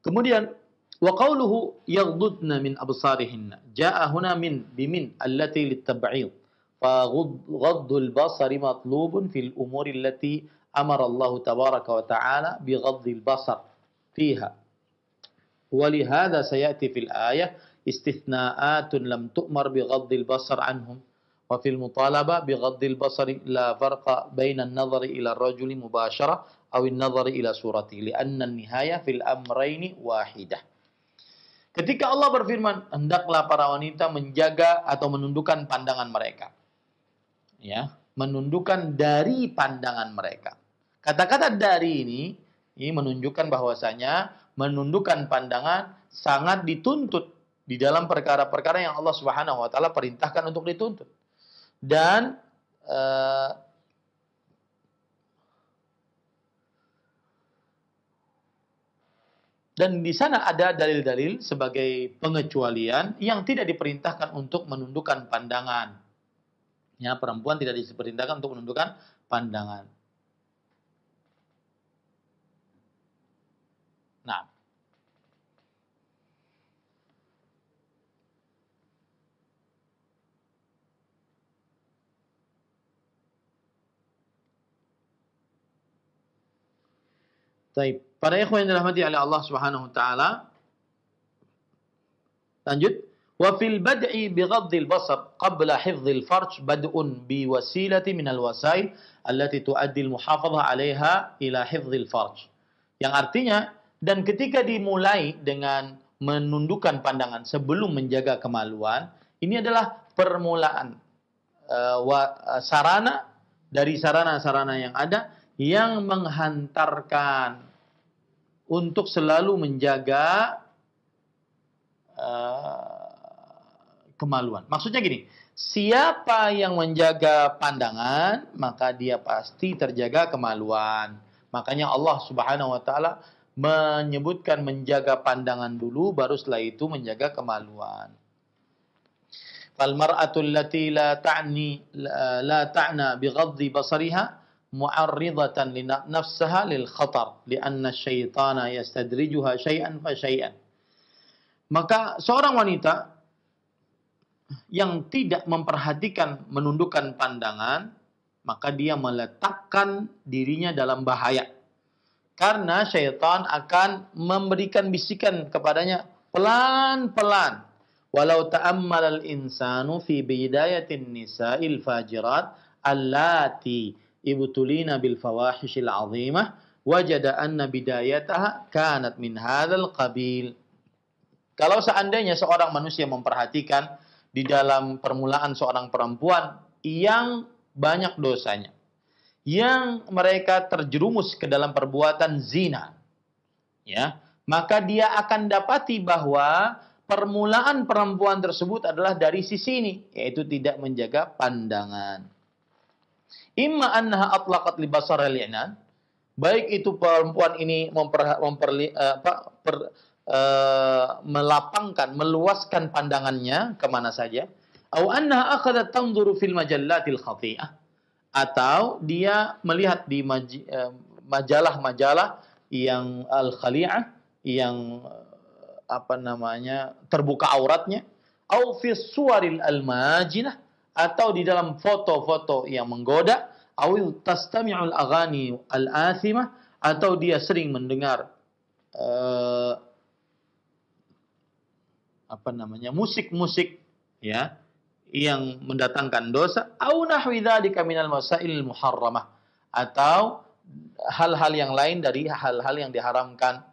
Kemudian وقوله يغضضن من أبصارهن جاء هنا من بمن التي للتبعيض فغض البصر مطلوب في الأمور التي أمر الله تبارك وتعالى بغض البصر فيها ولهذا سيأتي في الآية استثناءات لم تؤمر بغض البصر عنهم وفي المطالبة بغض البصر لا فرق بين النظر إلى الرجل مباشرة أو النظر إلى صورته لأن النهاية في الأمرين واحدة. Ketika Allah berfirman, hendaklah para wanita menjaga atau menundukkan pandangan mereka. Ya, menundukkan dari pandangan mereka. Kata-kata dari ini menunjukkan bahwasanya menundukkan pandangan sangat dituntut di dalam perkara-perkara yang Allah Subhanahu wa taala perintahkan untuk dituntut. Dan di sana ada dalil-dalil sebagai pengecualian yang tidak diperintahkan untuk menundukkan pandangan. Ya, perempuan tidak diperintahkan untuk menundukkan pandangan. Nah, baik. Para ikhwan yang dirahmati oleh Allah Subhanahu wa taala. Lanjut. Wa fil bad'i bi ghaddil basar qabla hifdzil farj bad'un bi wasilati min al wasail allati tuaddi al muhafadzah 'alaiha ila hifdzil farj. Yang artinya, dan ketika dimulai dengan menundukkan pandangan sebelum menjaga kemaluan, ini adalah permulaan sarana dari sarana-sarana yang ada yang menghantarkan untuk selalu menjaga kemaluan. Maksudnya gini, siapa yang menjaga pandangan, maka dia pasti terjaga kemaluan. Makanya Allah Subhanahu wa taala menyebutkan menjaga pandangan dulu, baru setelah itu menjaga kemaluan. Fal mar'atul lati la ta'na bighaddi basariha mu'arridatan li nafsaha lil khatar li'anna asyaitana yastadrijuha syai'an fa syai'an. Maka seorang wanita yang tidak memperhatikan menundukkan pandangan, maka dia meletakkan dirinya dalam bahaya. Karena syaitan akan memberikan bisikan kepadanya pelan-pelan. Walau ta'ammal al-insanu fi bidayatin nisa'il fajirat allati ibtulina bil fawahishil azimah wajada anna bidayataha kanat min hadzal qabil. Kalau seandainya seorang manusia memperhatikan di dalam permulaan seorang perempuan yang banyak dosanya, yang mereka terjerumus ke dalam perbuatan zina, ya, maka dia akan dapati bahwa permulaan perempuan tersebut adalah dari sisi ini, yaitu tidak menjaga pandangan. Imma annaha atlaqat li basar al-i'nan, baik itu perempuan ini melapangkan, meluaskan pandangannya kemana saja, atau annaha akhadhat tanzuru fil majallatil khati'ah, atau dia melihat di majalah-majalah yang al-khali'ah, yang terbuka auratnya, au fi suwaril al-majinah, atau di dalam foto-foto yang menggoda, au tastami'ul aghani al-athimah, atau dia sering mendengar musik-musik, ya, yang mendatangkan dosa, au nahwi dzalika minal masailil muharramah, atau hal-hal yang lain dari hal-hal yang diharamkan,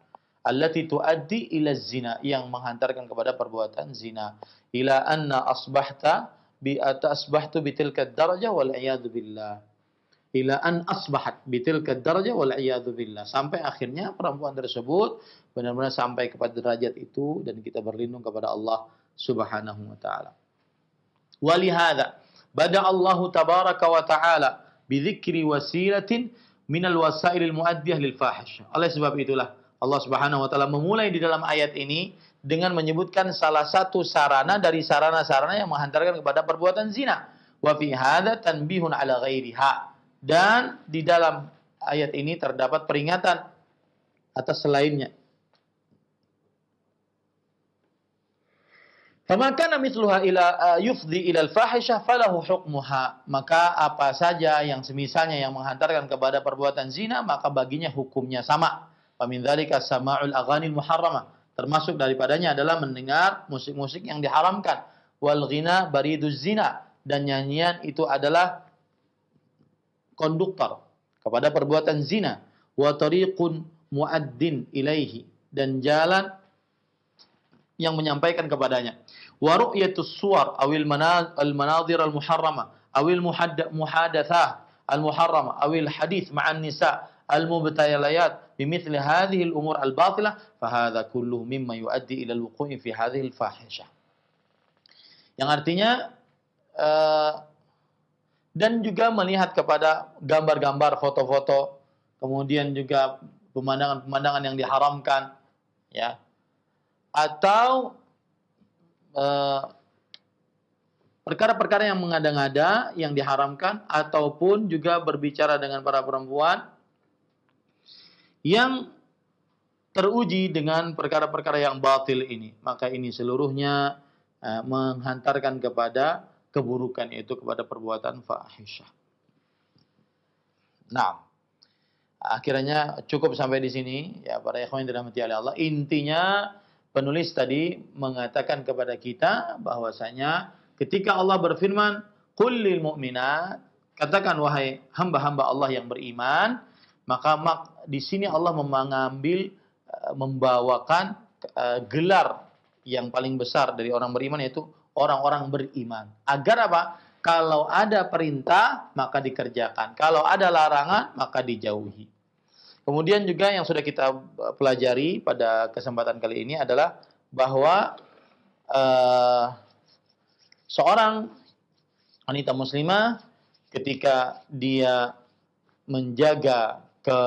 allati tuaddi ila zina, yang menghantarkan kepada perbuatan zina, ila anna asbahtu bitilka darajah wal iyad billah, ila an asbahat bitilka darajah wal iyad billah, sampai akhirnya perempuan tersebut benar-benar sampai kepada derajat itu, dan kita berlindung kepada Allah Subhanahu wa taala. Walihada bada Allah tabaraka wa taala bidzikri wasilatin minal wasailil muaddiyah lil fahisyah. Oleh sebab itulah Allah Subhanahu wa taala memulai di dalam ayat ini dengan menyebutkan salah satu sarana dari sarana-sarana yang menghantarkan kepada perbuatan zina. Wa fi hadza tanbihun ala ghairiha. Dan di dalam ayat ini terdapat peringatan atas selainnya. Famakana mithluha ila yufdi ila al-fahisyah falahu hukmuha. Maka apa saja yang semisalnya yang menghantarkan kepada perbuatan zina, maka baginya hukumnya sama. Famin dzalika sama'ul aghanil muharramah. Termasuk daripadanya adalah mendengar musik-musik yang diharamkan. Wal ghina bariduz zina. Dan nyanyian itu adalah konduktor kepada perbuatan zina. Wa tariqun muaddin ilaihi. Dan jalan yang menyampaikan kepadanya. Wa ru'yatus suwar awil manadhir al-muharramah awil muhadatsah al-muharramah awil hadits ma'an nisa al-mubtalayat bimithli hadhihi al-umur al-batilah fa hadha kulluhu mimma yuaddi ila al-wuqu'i fi hadhihi al-fahisyah. Yang artinya dan juga melihat kepada gambar-gambar, foto-foto, kemudian juga pemandangan-pemandangan yang diharamkan, ya, atau perkara-perkara yang mengada-ngada yang diharamkan, ataupun juga berbicara dengan para perempuan yang teruji dengan perkara-perkara yang batil ini, maka ini seluruhnya menghantarkan kepada keburukan, yaitu kepada perbuatan fahisyah. Nah, akhirnya cukup sampai di sini, ya para ikhwan yang dirahmati oleh Allah. Intinya penulis tadi mengatakan kepada kita bahwasanya ketika Allah berfirman, "Qul lil mu'minat," katakan wahai hamba-hamba Allah yang beriman, maka di sini Allah membawakan gelar yang paling besar dari orang beriman, yaitu orang-orang beriman. Agar apa? Kalau ada perintah maka dikerjakan, kalau ada larangan maka dijauhi. Kemudian juga yang sudah kita pelajari pada kesempatan kali ini adalah bahwa seorang wanita muslimah ketika dia menjaga ke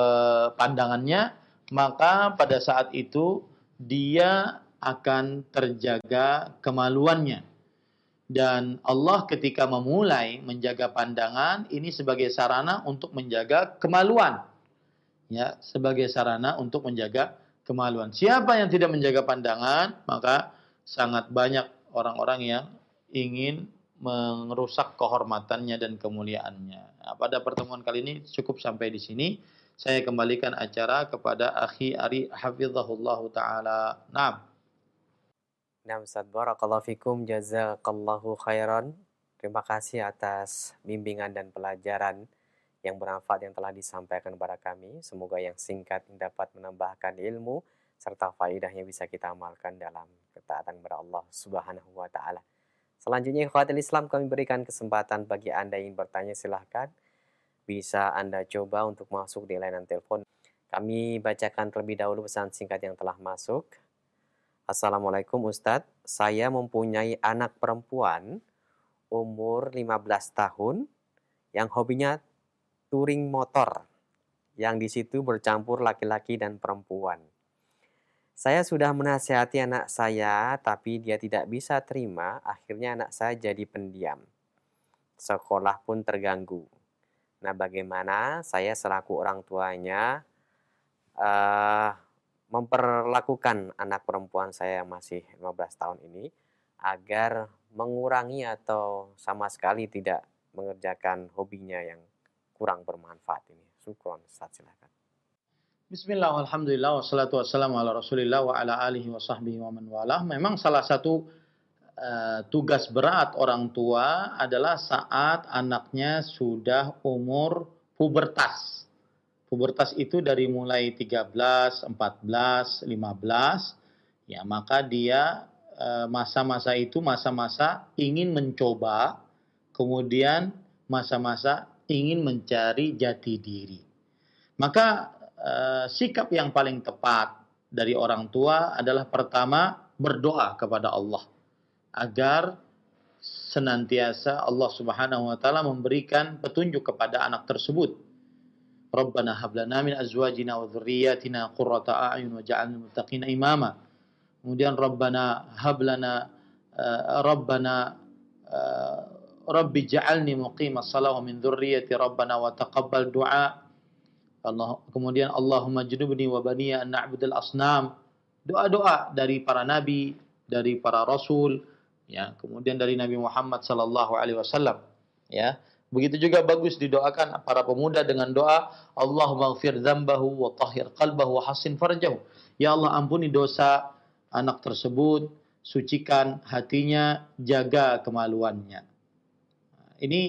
pandangannya, maka pada saat itu dia akan terjaga kemaluannya. Dan Allah ketika memulai menjaga pandangan ini sebagai sarana untuk menjaga kemaluan. Ya, sebagai sarana untuk menjaga kemaluan. Siapa yang tidak menjaga pandangan, maka sangat banyak orang-orang yang ingin merusak kehormatannya dan kemuliaannya. Nah, pada pertemuan kali ini cukup sampai di sini. Saya kembalikan acara kepada Akhi Ari hafizahullah taala. Naam. Nah, Ustaz, barakallahu fikum, jazakallahu khairan. Terima kasih atas bimbingan dan pelajaran yang bermanfaat yang telah disampaikan kepada kami. Semoga yang singkat dapat menambahkan ilmu serta faidah yang bisa kita amalkan dalam ketaatan kepada Allah Subhanahu wa taala. Selanjutnya, ikhwatul Islam, kami berikan kesempatan bagi Anda yang bertanya, silahkan. Bisa Anda coba untuk masuk di layanan telepon. Kami bacakan terlebih dahulu pesan singkat yang telah masuk. Assalamualaikum Ustadz, saya mempunyai anak perempuan umur 15 tahun yang hobinya touring motor, yang di situ bercampur laki-laki dan perempuan. Saya sudah menasihati anak saya, tapi dia tidak bisa terima, akhirnya anak saya jadi pendiam. Sekolah pun terganggu. Nah, bagaimana saya selaku orang tuanya memperlakukan anak perempuan saya yang masih 15 tahun ini agar mengurangi atau sama sekali tidak mengerjakan hobinya yang kurang bermanfaat ini. Syukron, Ustaz, silakan. Bismillah, alhamdulillah, wassalatu wassalamu ala rasulillah wa ala alihi wa sahbihi wa man walah. Memang salah satu tugas berat orang tua adalah saat anaknya sudah umur pubertas. Pubertas itu dari mulai 13, 14, 15, ya maka dia masa-masa itu masa-masa ingin mencoba, kemudian masa-masa ingin mencari jati diri. Maka sikap yang paling tepat dari orang tua adalah pertama berdoa kepada Allah agar senantiasa Allah Subhanahu wa taala memberikan petunjuk kepada anak tersebut. Rabbana hab lana min azwajina wa dzurriyyatina qurrata a'yun waj'alna lil muttaqina imama. Kemudian Rabbana hab lana Rabbi ja'alni muqimas shalah wa min dzurriyyati Rabbana wa taqabbal du'a. Kemudian Allahumma junubni wa baniya an na'budal asnam. Doa-doa dari para nabi, dari para rasul, ya, kemudian dari Nabi Muhammad sallallahu alaihi wasallam, ya. Begitu juga bagus didoakan para pemuda dengan doa Allahumma ighfir dzambahu wa tahhir qalbahu wa hassin farjahu. Ya Allah, ampuni dosa anak tersebut, sucikan hatinya, jaga kemaluannya. Ini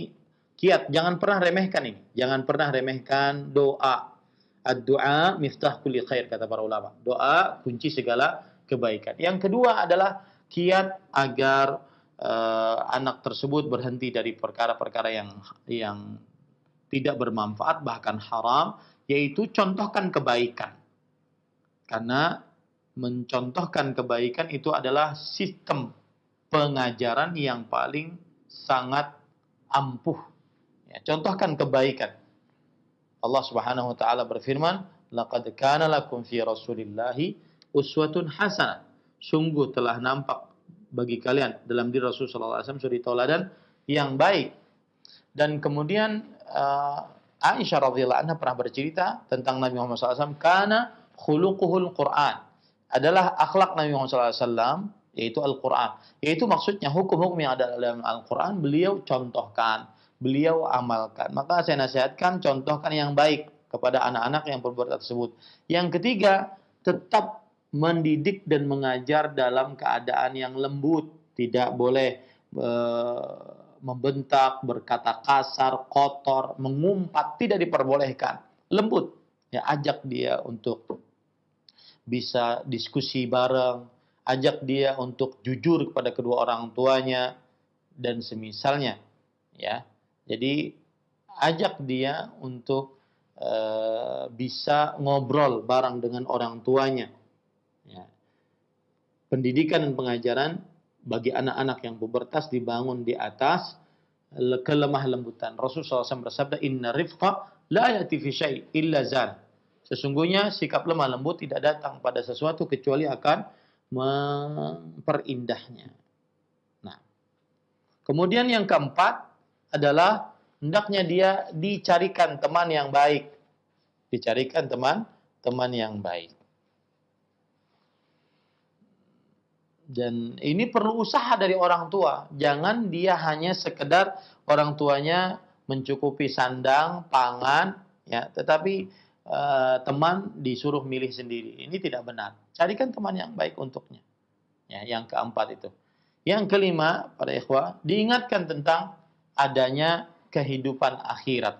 kiat, jangan pernah remehkan ini. Jangan pernah remehkan doa. Ad-du'a miftah kulli khair, kata para ulama. Doa kunci segala kebaikan. Yang kedua adalah kiat agar anak tersebut berhenti dari perkara-perkara yang tidak bermanfaat, bahkan haram, yaitu contohkan kebaikan. Karena mencontohkan kebaikan itu adalah sistem pengajaran yang paling sangat ampuh. Ya, contohkan kebaikan. Allah Subhanahu wa taala berfirman, "Laqad kana lakum fi Rasulillahi uswatun hasanah." Sungguh telah nampak bagi kalian dalam diri Rasul sallallahu alaihi wasallam suri tauladan yang baik. Dan kemudian Aisyah radhiyallahu anha pernah bercerita tentang Nabi Muhammad sallallahu alaihi wasallam, kana khuluquhul Quran. Adalah akhlak Nabi Muhammad sallallahu alaihi wasallam yaitu Al-Quran. Yaitu maksudnya hukum-hukum yang ada dalam Al-Quran beliau contohkan, beliau amalkan. Maka saya nasihatkan contohkan yang baik kepada anak-anak yang berbuat tersebut. Yang ketiga, tetap mendidik dan mengajar dalam keadaan yang lembut. Tidak boleh membentak, berkata kasar, kotor, mengumpat, tidak diperbolehkan. Lembut. Ya, ajak dia untuk bisa diskusi bareng, ajak dia untuk jujur kepada kedua orang tuanya dan semisalnya, ya. Jadi ajak dia untuk bisa ngobrol bareng dengan orang tuanya. Ya. Pendidikan dan pengajaran bagi anak-anak yang pubertas dibangun di atas kelemah lembutan. Rasulullah SAW bersabda, "Inna rifqa la ya'ti fi syai' illa zan." Sesungguhnya sikap lemah lembut tidak datang pada sesuatu kecuali akan memperindahnya. Nah, kemudian yang keempat adalah hendaknya dia dicarikan teman yang baik. Dicarikan teman yang baik. Dan ini perlu usaha dari orang tua. Jangan dia hanya sekedar orang tuanya mencukupi sandang, pangan, ya, tetapi teman disuruh milih sendiri. Ini tidak benar. Carikan teman yang baik untuknya. Ya, yang keempat itu. Yang kelima, para ikhwah, diingatkan tentang adanya kehidupan akhirat.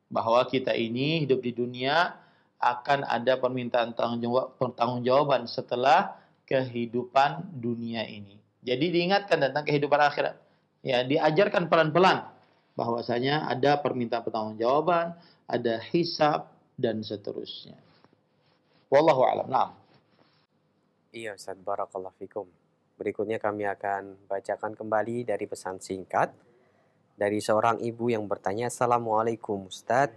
Bahwa kita ini hidup di dunia akan ada permintaan pertanggungjawaban setelah kehidupan dunia ini. Jadi diingatkan tentang kehidupan akhirat. Ya, diajarkan pelan-pelan bahwasanya ada permintaan pertanggungjawaban, ada hisab dan seterusnya. Wallahu a'lam. Naam. Iya Ustaz, barakallahu fikum. Berikutnya kami akan bacakan kembali dari pesan singkat dari seorang ibu yang bertanya, Assalamualaikum Ustaz,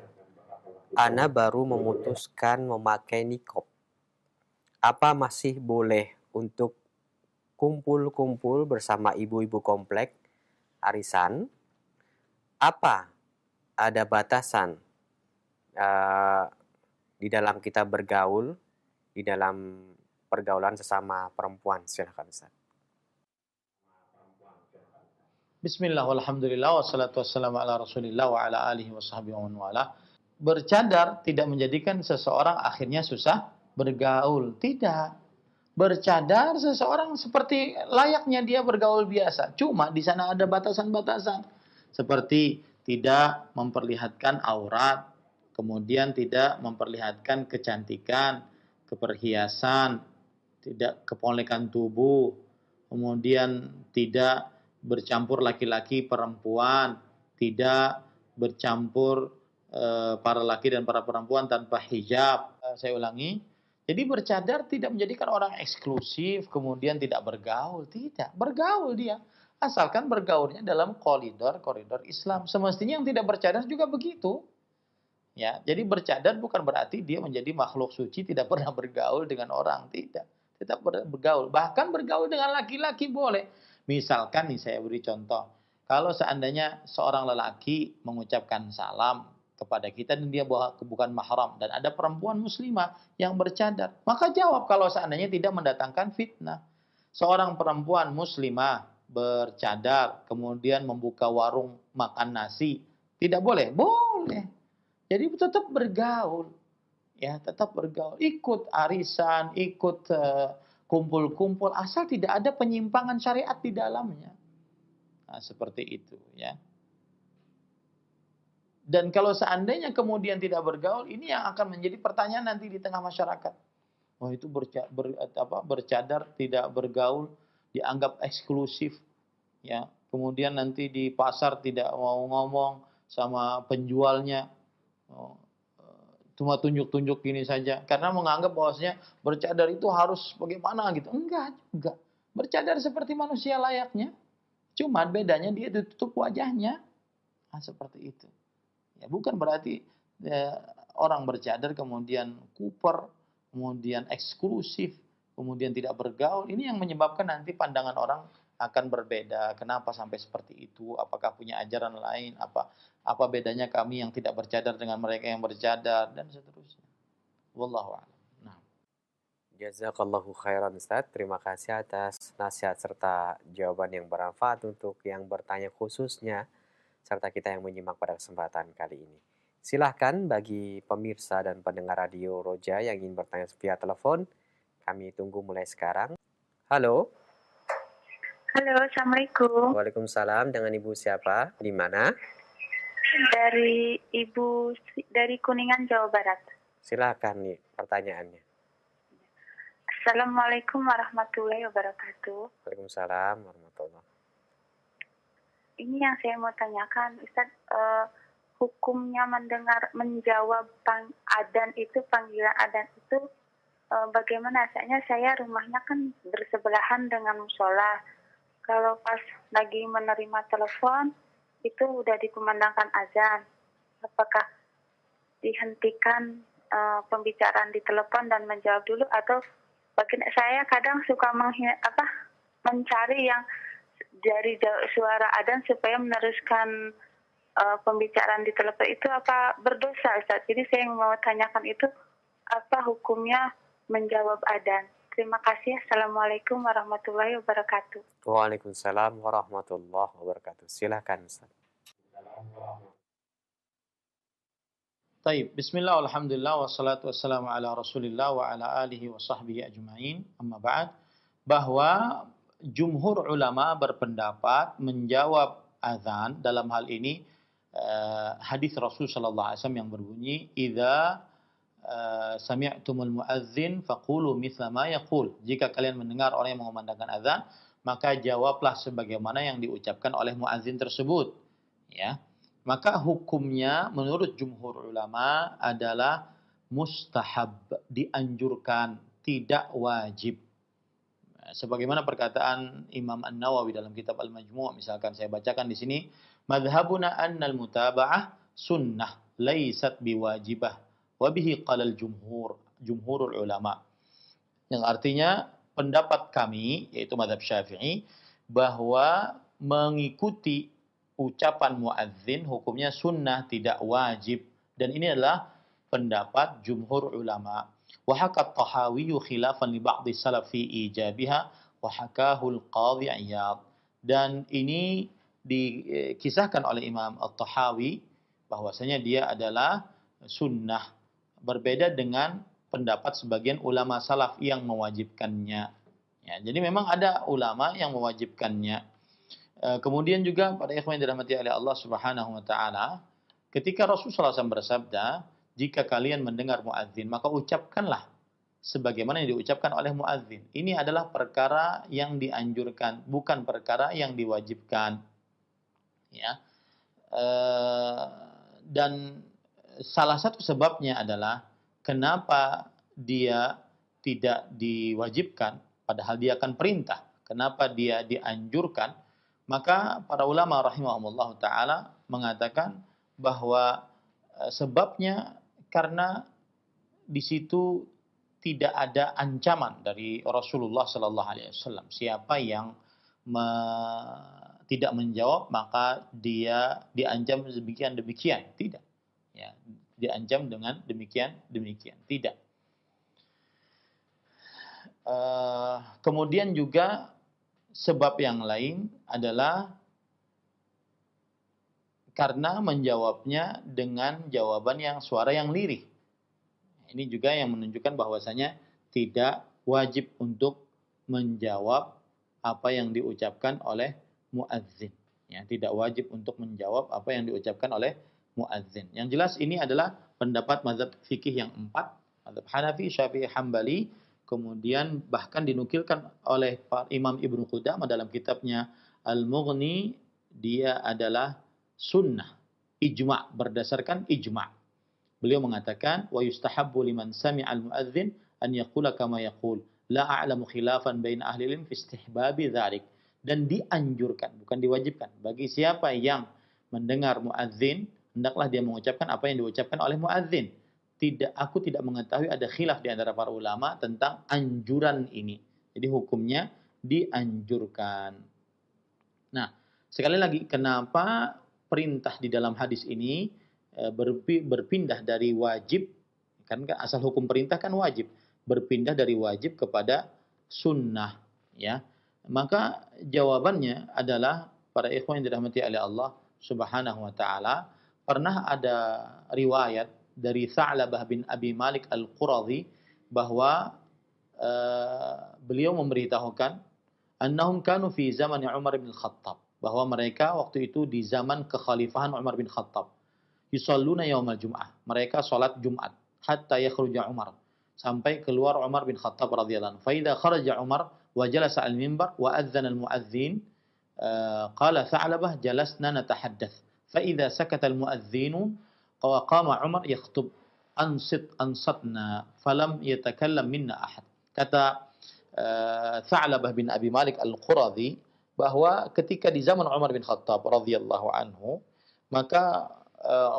Ana baru memutuskan memakai niqab. Apa masih boleh untuk kumpul-kumpul bersama ibu-ibu komplek arisan? Apa ada batasan di dalam kita bergaul, di dalam pergaulan sesama perempuan? Silakan Ustaz. Bismillah, walhamdulillah, wassalatu wassalamu ala rasulillah wa ala alihi wa sahbihi wa man wala. Bercadar tidak menjadikan seseorang akhirnya susah bergaul. Tidak. Bercadar seseorang seperti layaknya dia bergaul biasa. Cuma di sana ada batasan-batasan. Seperti tidak memperlihatkan aurat, kemudian tidak memperlihatkan kecantikan, keperhiasan, tidak kepolekan tubuh, kemudian tidak bercampur laki-laki perempuan, tidak bercampur para laki dan para perempuan tanpa hijab. Saya ulangi, jadi bercadar tidak menjadikan orang eksklusif, kemudian tidak bergaul. Tidak, bergaul dia. Asalkan bergaulnya dalam koridor Islam. Semestinya yang tidak bercadar juga begitu. Ya, jadi bercadar bukan berarti dia menjadi makhluk suci, tidak pernah bergaul dengan orang. Tidak, tetap bergaul. Bahkan bergaul dengan laki-laki boleh. Misalkan nih saya beri contoh. Kalau seandainya seorang lelaki mengucapkan salam kepada kita dan dia bukan mahram dan ada perempuan muslimah yang bercadar, maka jawab kalau seandainya tidak mendatangkan fitnah. Seorang perempuan muslimah bercadar kemudian membuka warung makan nasi, tidak boleh? Boleh. Jadi tetap bergaul. Ya, tetap bergaul. Ikut arisan, ikut kumpul-kumpul asal tidak ada penyimpangan syariat di dalamnya. Nah, seperti itu ya. Dan kalau seandainya kemudian tidak bergaul, ini yang akan menjadi pertanyaan nanti di tengah masyarakat. Oh, itu bercadar tidak bergaul dianggap eksklusif ya. Kemudian nanti di pasar tidak mau ngomong sama penjualnya. Oh, cuma tunjuk-tunjuk gini saja karena menganggap bahwasanya bercadar itu harus bagaimana gitu. Enggak juga. Bercadar seperti manusia layaknya. Cuma bedanya dia tutup wajahnya. Nah, seperti itu. Ya, bukan berarti orang bercadar kemudian kuper, kemudian eksklusif, kemudian tidak bergaul. Ini yang menyebabkan nanti pandangan orang akan berbeda. Kenapa sampai seperti itu? Apakah punya ajaran lain? Apa bedanya kami yang tidak bercadar dengan mereka yang bercadar dan seterusnya. Wallahu a'lam. Nah. Jazakallahu khairan Ustaz. Terima kasih atas nasihat serta jawaban yang bermanfaat untuk yang bertanya khususnya serta kita yang menyimak pada kesempatan kali ini. Silahkan bagi pemirsa dan pendengar Radio Roja yang ingin bertanya via telepon, kami tunggu mulai sekarang. Halo. Halo, Assalamualaikum. Waalaikumsalam. Dengan Ibu siapa? Di mana? Dari Ibu dari Kuningan, Jawa Barat. Silahkan nih pertanyaannya. Assalamualaikum warahmatullahi wabarakatuh. Waalaikumsalam warahmatullahi. Ini yang saya mau tanyakan, Ustaz, hukumnya menjawab adzan itu, panggilan adzan itu bagaimana? Soalnya saya rumahnya kan bersebelahan dengan musola. Kalau pas lagi menerima telepon, itu udah dikumandangkan azan, apakah dihentikan pembicaraan di telepon dan menjawab dulu, atau saya kadang suka mencari yang dari suara adzan supaya meneruskan pembicaraan di telepon itu apa berdosa, Ustaz? Jadi saya mau tanyakan itu apa hukumnya menjawab adzan. Terima kasih. Assalamualaikum warahmatullahi wabarakatuh. Waalaikumsalam warahmatullahi wabarakatuh. Silakan Ustaz. Taib, bismillah, alhamdulillah, wassalatu wassalamu ala rasulillah wa ala alihi wa sahbihi ajma'in, amma ba'd. Bahwa jumhur ulama berpendapat menjawab azan dalam hal ini hadis Rasul sallallahu alaihi wasallam yang berbunyi, idza sami'tumul muadzin faqulu mithla ma yaqul. Jika kalian mendengar orang yang mengumandangkan azan, maka jawablah sebagaimana yang diucapkan oleh muadzin tersebut. Ya. Maka hukumnya menurut jumhur ulama adalah mustahab, dianjurkan, tidak wajib. Sebagaimana perkataan Imam An-Nawawi dalam kitab Al-Majmu', misalkan saya bacakan di sini, madhabuna annal mutaba'ah sunnah laysat biwajibah wa bihi qalal jumhurul ulama. Yang artinya pendapat kami, yaitu mazhab Syafi'i, bahwa mengikuti ucapan muadzin hukumnya sunnah, tidak wajib, dan ini adalah pendapat jumhur ulama. Wa haka Tahawi khilafan li ba'd salaf fi ijabiha wa hakahu al-Qadhi Iyad. Dan ini dikisahkan oleh Imam At-Tahawi bahwasanya dia adalah sunnah, berbeda dengan pendapat sebagian ulama salaf yang mewajibkannya. Ya, jadi memang ada ulama yang mewajibkannya. Kemudian juga pada ikhwan yang dirahmati oleh Allah Subhanahu wa taala, ketika Rasulullah SAW bersabda, jika kalian mendengar muadzin, maka ucapkanlah sebagaimana yang diucapkan oleh muadzin. Ini adalah perkara yang dianjurkan, bukan perkara yang diwajibkan. Ya. Dan salah satu sebabnya adalah kenapa dia tidak diwajibkan, padahal dia akan perintah. Kenapa dia dianjurkan? Maka para ulama rahimahumullah ta'ala mengatakan bahwa sebabnya karena di situ tidak ada ancaman dari Rasulullah sallallahu alaihi wasallam. Siapa yang tidak menjawab maka dia diancam demikian. Tidak. Ya, diancam dengan demikian. Tidak. Kemudian juga sebab yang lain adalah karena menjawabnya dengan jawaban yang suara yang lirih. Ini juga yang menunjukkan bahwasanya tidak wajib untuk menjawab apa yang diucapkan oleh muadzin. Ya, tidak wajib untuk menjawab apa yang diucapkan oleh muadzin. Yang jelas ini adalah pendapat mazhab fikih yang 4, mazhab Hanafi, Syafi'i, Hambali. Kemudian bahkan dinukilkan oleh Imam Ibnu Qudamah dalam kitabnya Al-Mughni, dia adalah sunnah, ijma', berdasarkan ijma'. Beliau mengatakan, wa yustahabbu liman sami'al muadzin an yaqula kama yaqul, la a'lamu khilafan bain ahli ilm fi istihbabi dzalik. Dan dianjurkan, bukan diwajibkan, bagi siapa yang mendengar muadzin, hendaklah dia mengucapkan apa yang diucapkan oleh muadzin. Aku tidak mengetahui ada khilaf di antara para ulama tentang anjuran ini. Jadi hukumnya dianjurkan. Nah, sekali lagi, kenapa perintah di dalam hadis ini berpindah dari wajib, kan asal hukum perintah kan wajib, berpindah dari wajib kepada sunnah, ya. Maka jawabannya adalah, para ikhwan yang dirahmati oleh Allah Subhanahu wa taala, pernah ada riwayat dari Tha'labah bin Abi Malik Al-Quradhi bahwa beliau memberitahukan annahum kanu fi zaman Umar bin Khattab, bahwa mereka waktu itu di zaman kekhalifahan Umar bin Khattab, yusalluna yaumal jum'ah, mereka salat Jumat, hatta yakhruja Umar, sampai keluar Umar bin Khattab radhiyallahu anhu. Fa idza kharaja Umar wa jalasa al-minbar wa adzana al-muadzin qala Tha'labah jalasna natahaddath fa idza sakata al-muadzinu qama Umar yakhutub ansatna falam yatakallam minna ahad. Kata Tha'labah bin Abi Malik Al-Quradhi, bahwa ketika di zaman Umar bin Khattab radhiyallahu anhu, maka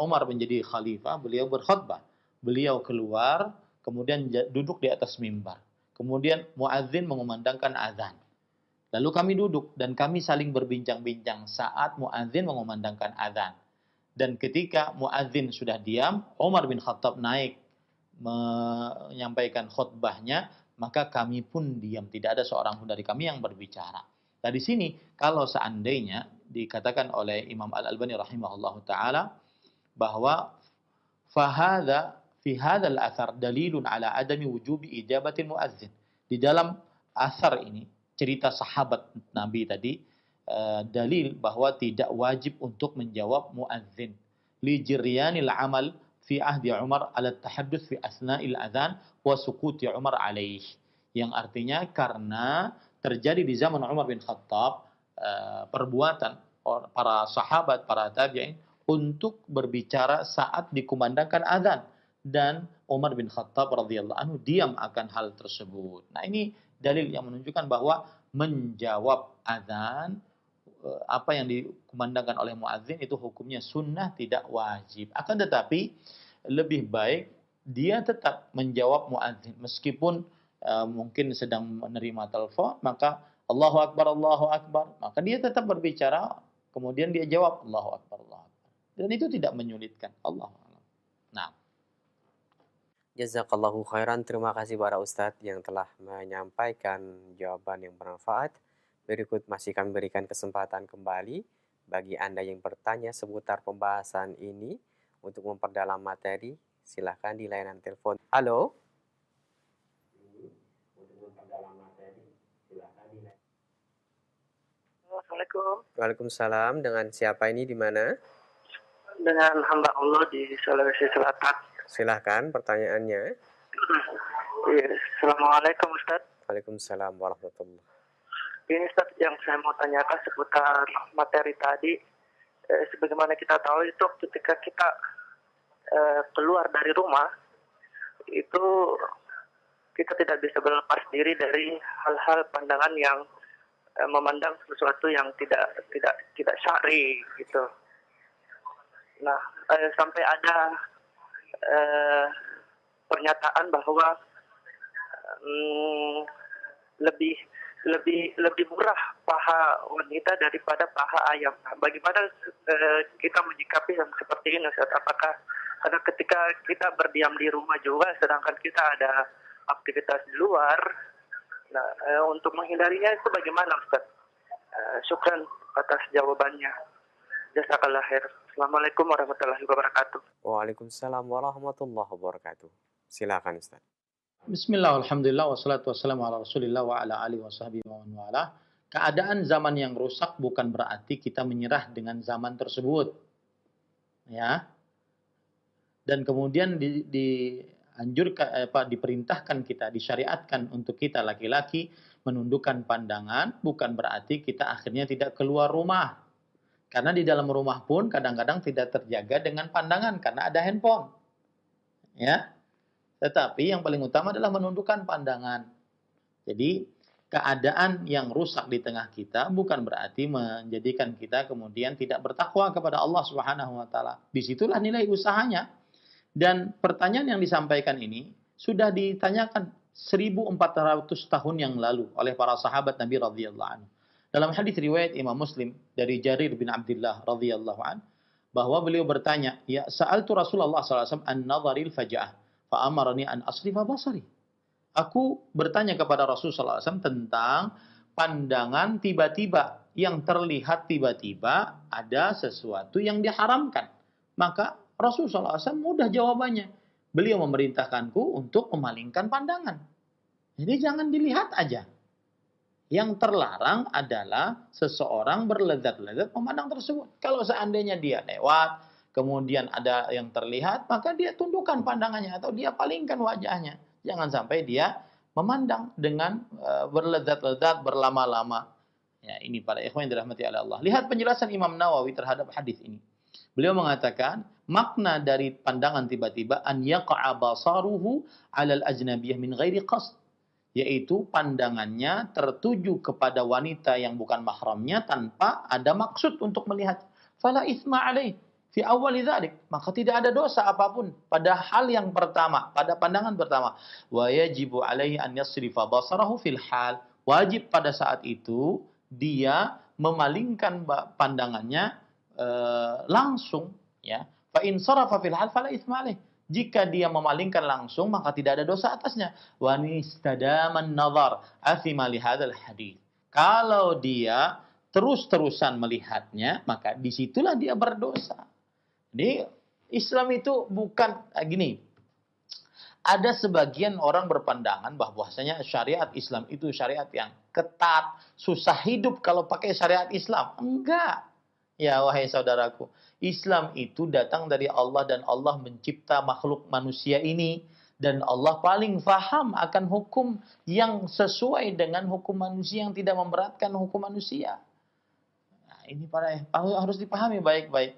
Umar menjadi khalifah, beliau berkhutbah. Beliau keluar, kemudian duduk di atas mimbar. Kemudian muadzin mengumandangkan azan. Lalu kami duduk dan kami saling berbincang-bincang saat muadzin mengumandangkan azan. Dan ketika muadzin sudah diam, Umar bin Khattab naik menyampaikan khutbahnya, maka kami pun diam. Tidak ada seorang pun dari kami yang berbicara. Nah di sini kalau seandainya dikatakan oleh Imam Al-Albani rahimahullahu taala bahwa fahadha fi hadzal athar dalilun ala adami wujubi ijabatil muadzin. Di dalam asar ini cerita sahabat Nabi tadi dalil bahwa tidak wajib untuk menjawab muadzin li jiryanil amal fi ahdi Umar ala tahadduts fi asna'il adzan wa sukuti Umar alaih, yang artinya karena terjadi di zaman Umar bin Khattab perbuatan para sahabat, para tabi'in untuk berbicara saat dikumandangkan azan, dan Umar bin Khattab radhiyallahu anhu diam akan hal tersebut. Nah, ini dalil yang menunjukkan bahwa menjawab azan apa yang dikumandangkan oleh muadzin itu hukumnya sunnah, tidak wajib. Akan tetapi lebih baik dia tetap menjawab muadzin meskipun mungkin sedang menerima telepon, maka Allahu Akbar, maka dia tetap berbicara, kemudian dia jawab Allahu Akbar. Dan itu tidak menyulitkan. Allahu a'lam. Nah. Jazakallahu khairan. Terima kasih para Ustadz yang telah menyampaikan jawaban yang bermanfaat. Berikut masih kami berikan kesempatan kembali bagi Anda yang bertanya seputar pembahasan ini untuk memperdalam materi. Silahkan di layanan telepon. Halo. Assalamualaikum. Waalaikumsalam. Dengan siapa ini, di mana? Dengan hamba Allah di Sulawesi Selatan. Silahkan pertanyaannya. Assalamualaikum Ustaz. Waalaikumsalam warahmatullahi. Ini Ustaz yang saya mau tanyakan seputar materi tadi. Sebagaimana kita tahu itu ketika kita keluar dari rumah, itu kita tidak bisa berlepas diri dari hal-hal pandangan yang memandang sesuatu yang tidak syar'i gitu. Nah, sampai ada pernyataan bahwa lebih murah paha wanita daripada paha ayam. Bagaimana kita menyikapi yang seperti ini, Ustaz? Apakah karena ketika kita berdiam di rumah juga, sedangkan kita ada aktivitas di luar, nah untuk menghindarinya itu bagaimana, Ustaz? Syukran atas jawabannya. Jazakallah khair. Assalamualaikum warahmatullahi wabarakatuh. Waalaikumsalam warahmatullahi wabarakatuh. Silakan Ustaz. Bismillah, alhamdulillah, wassalatu wassalamu ala rasulillah wa ala alihi wa sahbihi wa man wala. Keadaan zaman yang rusak bukan berarti kita menyerah dengan zaman tersebut. Ya. Dan kemudian diperintahkan kita, disyariatkan untuk kita laki-laki menundukkan pandangan, bukan berarti kita akhirnya tidak keluar rumah. Karena di dalam rumah pun kadang-kadang tidak terjaga dengan pandangan karena ada handphone. Ya. Tetapi yang paling utama adalah menundukkan pandangan. Jadi keadaan yang rusak di tengah kita bukan berarti menjadikan kita kemudian tidak bertakwa kepada Allah Subhanahu wa taala. Disitulah nilai usahanya. Dan pertanyaan yang disampaikan ini sudah ditanyakan 1400 tahun yang lalu oleh para sahabat Nabi radhiyallahu anhu. Dalam hadis riwayat Imam Muslim dari Jarir bin Abdullah radhiyallahu an, bahwa beliau bertanya, "Ya, sa'altu Rasulullah sallallahu alaihi wasallam an-nadharil faja'ah, fa amarani an asrifa basari." Aku bertanya kepada Rasulullah SAW tentang pandangan tiba-tiba, yang terlihat tiba-tiba ada sesuatu yang diharamkan. Maka Rasulullah SAW mudah jawabannya. Beliau memerintahkanku untuk memalingkan pandangan. Jadi jangan dilihat aja. Yang terlarang adalah seseorang berlezat-lezat memandang tersebut. Kalau seandainya dia lewat, kemudian ada yang terlihat, maka dia tundukkan pandangannya atau dia palingkan wajahnya. Jangan sampai dia memandang dengan berlezat-lezat berlama-lama. Ya, ini para ikhwan yang dirahmati oleh Allah. Lihat penjelasan Imam Nawawi terhadap hadis ini. Beliau mengatakan, makna dari pandangan tiba-tiba an yaqa'a basaruhu 'alal ajnabiyyah min ghairi qasd. yaitu pandangannya tertuju kepada wanita yang bukan mahramnya tanpa ada maksud untuk melihat. Fala itsma alaih fi awwali dzalik, maka tidak ada dosa apapun pada hal yang pertama, pada pandangan pertama. Wa yajibu alaihi an yasrifa basarahu fil hal, wajib pada saat itu dia memalingkan pandangannya langsung, ya. Fa in sarafa fil hal fala itsma alaih. Jika dia memalingkan langsung maka tidak ada dosa atasnya. Wa nistadaman nazar athima li hadzal hadis. Kalau dia terus-terusan melihatnya, maka disitulah dia berdosa. Jadi Islam itu bukan gini. Ada sebagian orang berpandangan bahwasanya syariat Islam itu syariat yang ketat, susah hidup kalau pakai syariat Islam. Enggak. Ya wahai saudaraku, Islam itu datang dari Allah dan Allah mencipta makhluk manusia ini. Dan Allah paling faham akan hukum yang sesuai dengan hukum manusia yang tidak memberatkan hukum manusia. Nah, ini harus dipahami baik-baik.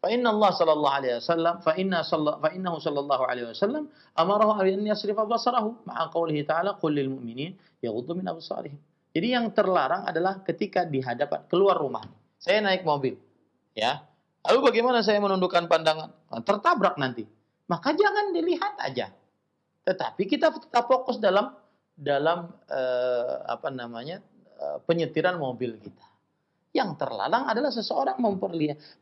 Fa inna Allah sallallahu alaihi wasallam fa innahu sallallahu alaihi wasallam amarahu an yasrifa basarahu ma'a qoulihi ta'ala qul lil mu'minin yaghuddu min absarihim. Jadi yang terlarang adalah ketika di hadapan keluar rumah. Saya naik mobil, ya. Lalu bagaimana saya menundukkan pandangan? Tertabrak nanti. Maka jangan dilihat aja. Tetapi kita tetap fokus dalam penyetiran mobil kita. Yang terlarang adalah seseorang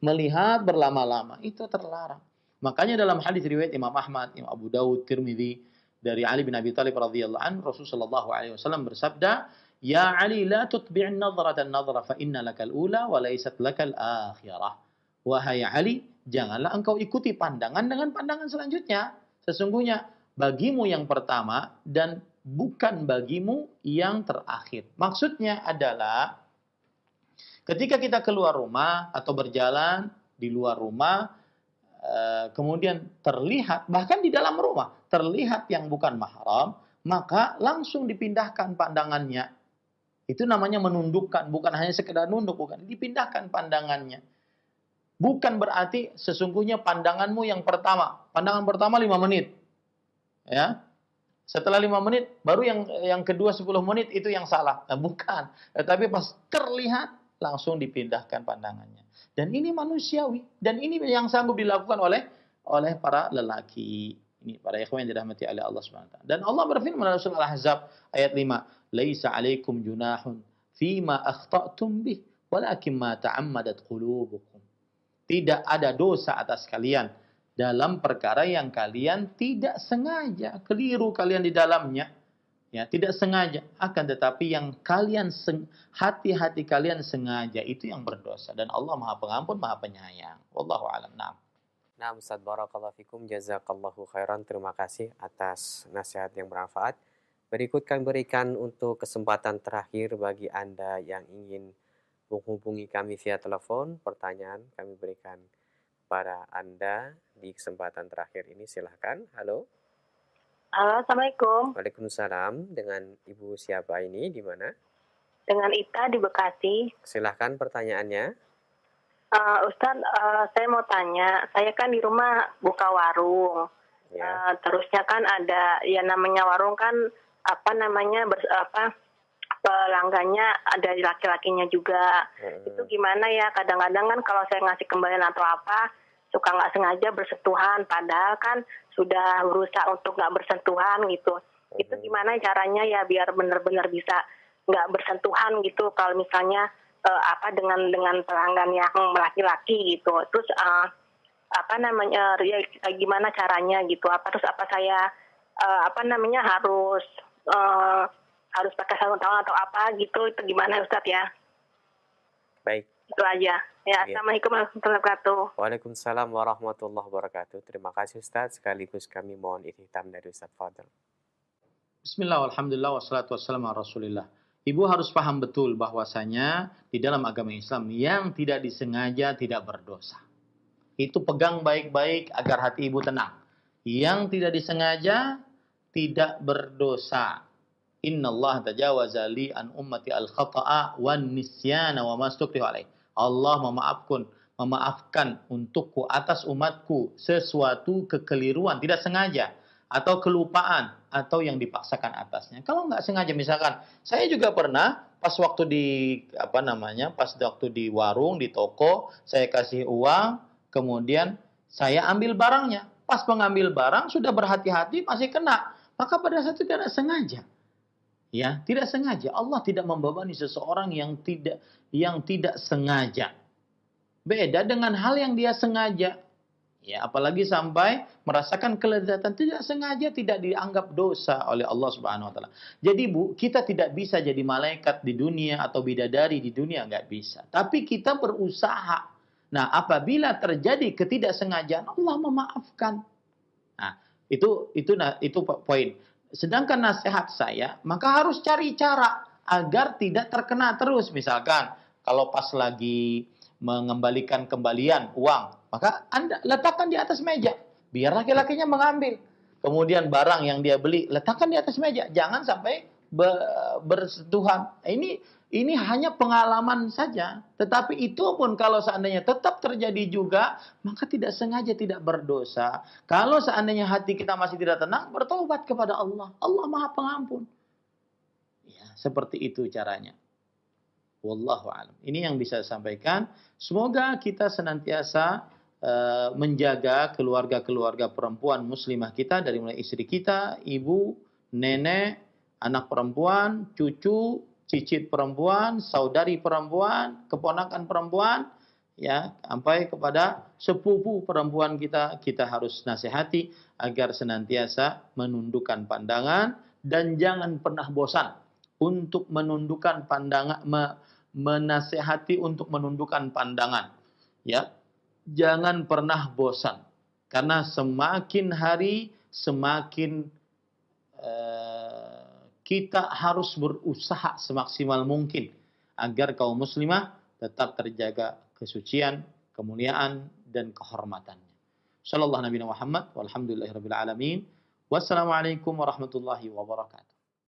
melihat berlama-lama. Itu terlarang. Makanya dalam hadis riwayat Imam Ahmad, Imam Abu Dawud, Tirmidzi dari Ali bin Abi Thalib radhiyallahu anhu, Rasulullah sallallahu alaihi wasallam bersabda, "Ya Ali, la tutbi'in nadratan nadra fa inna lakal ula wa laysat lakal akhirah." Wahai Ali, janganlah engkau ikuti pandangan dengan pandangan selanjutnya. Sesungguhnya bagimu yang pertama dan bukan bagimu yang terakhir. Maksudnya adalah ketika kita keluar rumah atau berjalan di luar rumah, kemudian terlihat, bahkan di dalam rumah, terlihat yang bukan mahram, maka langsung dipindahkan pandangannya. Itu namanya menundukkan, bukan hanya sekedar nunduk, bukan. Dipindahkan pandangannya. Bukan berarti sesungguhnya pandanganmu yang pertama. Pandangan pertama 5 menit. Ya. Setelah 5 menit, baru yang kedua 10 menit itu yang salah. Nah, bukan. Tetapi pas terlihat, langsung dipindahkan pandangannya. Dan ini manusiawi. Dan ini yang sanggup dilakukan oleh para lelaki. Ini para ikhwan yang dirahmati oleh Allah SWT. Dan Allah berfirman dalam surah Al-Ahzab ayat 5. Laisa alaikum junahun fima akhta'tum bih. Walakin ma ta'ammadat qulubukum. Tidak ada dosa atas kalian dalam perkara yang kalian tidak sengaja. Keliru kalian di dalamnya. Ya, tidak sengaja. Akan tetapi yang kalian hati-hati kalian sengaja itu yang berdosa. Dan Allah Maha Pengampun, Maha Penyayang. Wallahu a'lam. Nah, Ustaz barakallahu fikum, jazakallahu khairan. Terima kasih atas nasihat yang bermanfaat. Berikut kami berikan untuk kesempatan terakhir bagi Anda yang ingin menghubungi kami via telepon. Pertanyaan kami berikan kepada Anda di kesempatan terakhir ini. Silahkan. Halo. Halo, Assalamualaikum. Waalaikumsalam. Dengan Ibu siapa ini? Di mana? Dengan Ita di Bekasi. Silahkan pertanyaannya. Ustadz, saya mau tanya. Saya kan di rumah buka warung. Ya. Terusnya kan ada, ya namanya warung kan, pelanggannya ada laki-lakinya juga. Itu gimana ya? Kadang-kadang kan kalau saya ngasih kembalian atau apa, suka nggak sengaja bersentuhan. Padahal kan sudah berusaha untuk nggak bersentuhan gitu. Itu gimana caranya ya biar benar-benar bisa nggak bersentuhan gitu. Kalau misalnya dengan pelanggan yang laki-laki gitu. Terus ya, gimana caranya gitu? Terus apa saya harus pakai sarung tangan atau apa gitu, itu gimana Ustadz ya? Baik. Itu aja. Ya, Assalamualaikum warahmatullahi wabarakatuh. Waalaikumsalam warahmatullahi wabarakatuh. Terima kasih Ustadz. Sekaligus kami mohon ihtitam dari Ustadz Fadl. Bismillah, alhamdulillah, wassalatu wassalamu ala rasulillah. Ibu harus paham betul bahwasanya di dalam agama Islam yang tidak disengaja tidak berdosa. Itu pegang baik-baik agar hati ibu tenang. Yang tidak disengaja tidak berdosa. Innallaha tajawaza li an ummati al-khata'a wan nisyana wa ma stukrihu alaih. Allah memaafkan untukku atas umatku sesuatu kekeliruan tidak sengaja atau kelupaan atau yang dipaksakan atasnya. Kalau nggak sengaja, misalkan saya juga pernah pas waktu pas waktu di warung, di toko, saya kasih uang, kemudian saya ambil barangnya. Pas mengambil barang sudah berhati-hati masih kena. Maka pada saat itu tidak sengaja. Ya, tidak sengaja. Allah tidak membebani seseorang yang tidak sengaja. Beda dengan hal yang dia sengaja. Ya, apalagi sampai merasakan kelezatan tidak sengaja, tidak dianggap dosa oleh Allah Subhanahu wa taala. Jadi kita tidak bisa jadi malaikat di dunia atau bidadari di dunia, nggak bisa. Tapi kita berusaha. Nah, apabila terjadi ketidaksengajaan, Allah memaafkan. Nah, itu poin. Sedangkan nasihat saya, maka harus cari cara agar tidak terkena terus. Misalkan kalau pas lagi mengembalikan kembalian uang, maka Anda letakkan di atas meja, biar laki-lakinya mengambil. Kemudian barang yang dia beli, letakkan di atas meja. Jangan sampai bersentuhan. Ini hanya pengalaman saja. Tetapi itu pun kalau seandainya tetap terjadi juga, maka tidak sengaja tidak berdosa. Kalau seandainya hati kita masih tidak tenang, bertobat kepada Allah. Allah Maha Pengampun. Ya, seperti itu caranya. Wallahu a'lam. Ini yang bisa saya sampaikan. Semoga kita senantiasa menjaga keluarga-keluarga perempuan muslimah kita, dari mulai istri kita, ibu, nenek, anak perempuan, cucu, cicit perempuan, saudari perempuan, keponakan perempuan, ya, sampai kepada sepupu perempuan kita harus nasihati agar senantiasa menundukkan pandangan dan jangan pernah bosan untuk menundukkan pandangan, menasihati untuk menundukkan pandangan. Ya, jangan pernah bosan, karena semakin hari semakin kita harus berusaha semaksimal mungkin agar kaum muslimah tetap terjaga kesucian, kemuliaan, dan kehormatannya. Sallallahu Nabi Muhammad walhamdulillahirabbil alamin. Wassalamualaikum warahmatullahi wabarakatuh.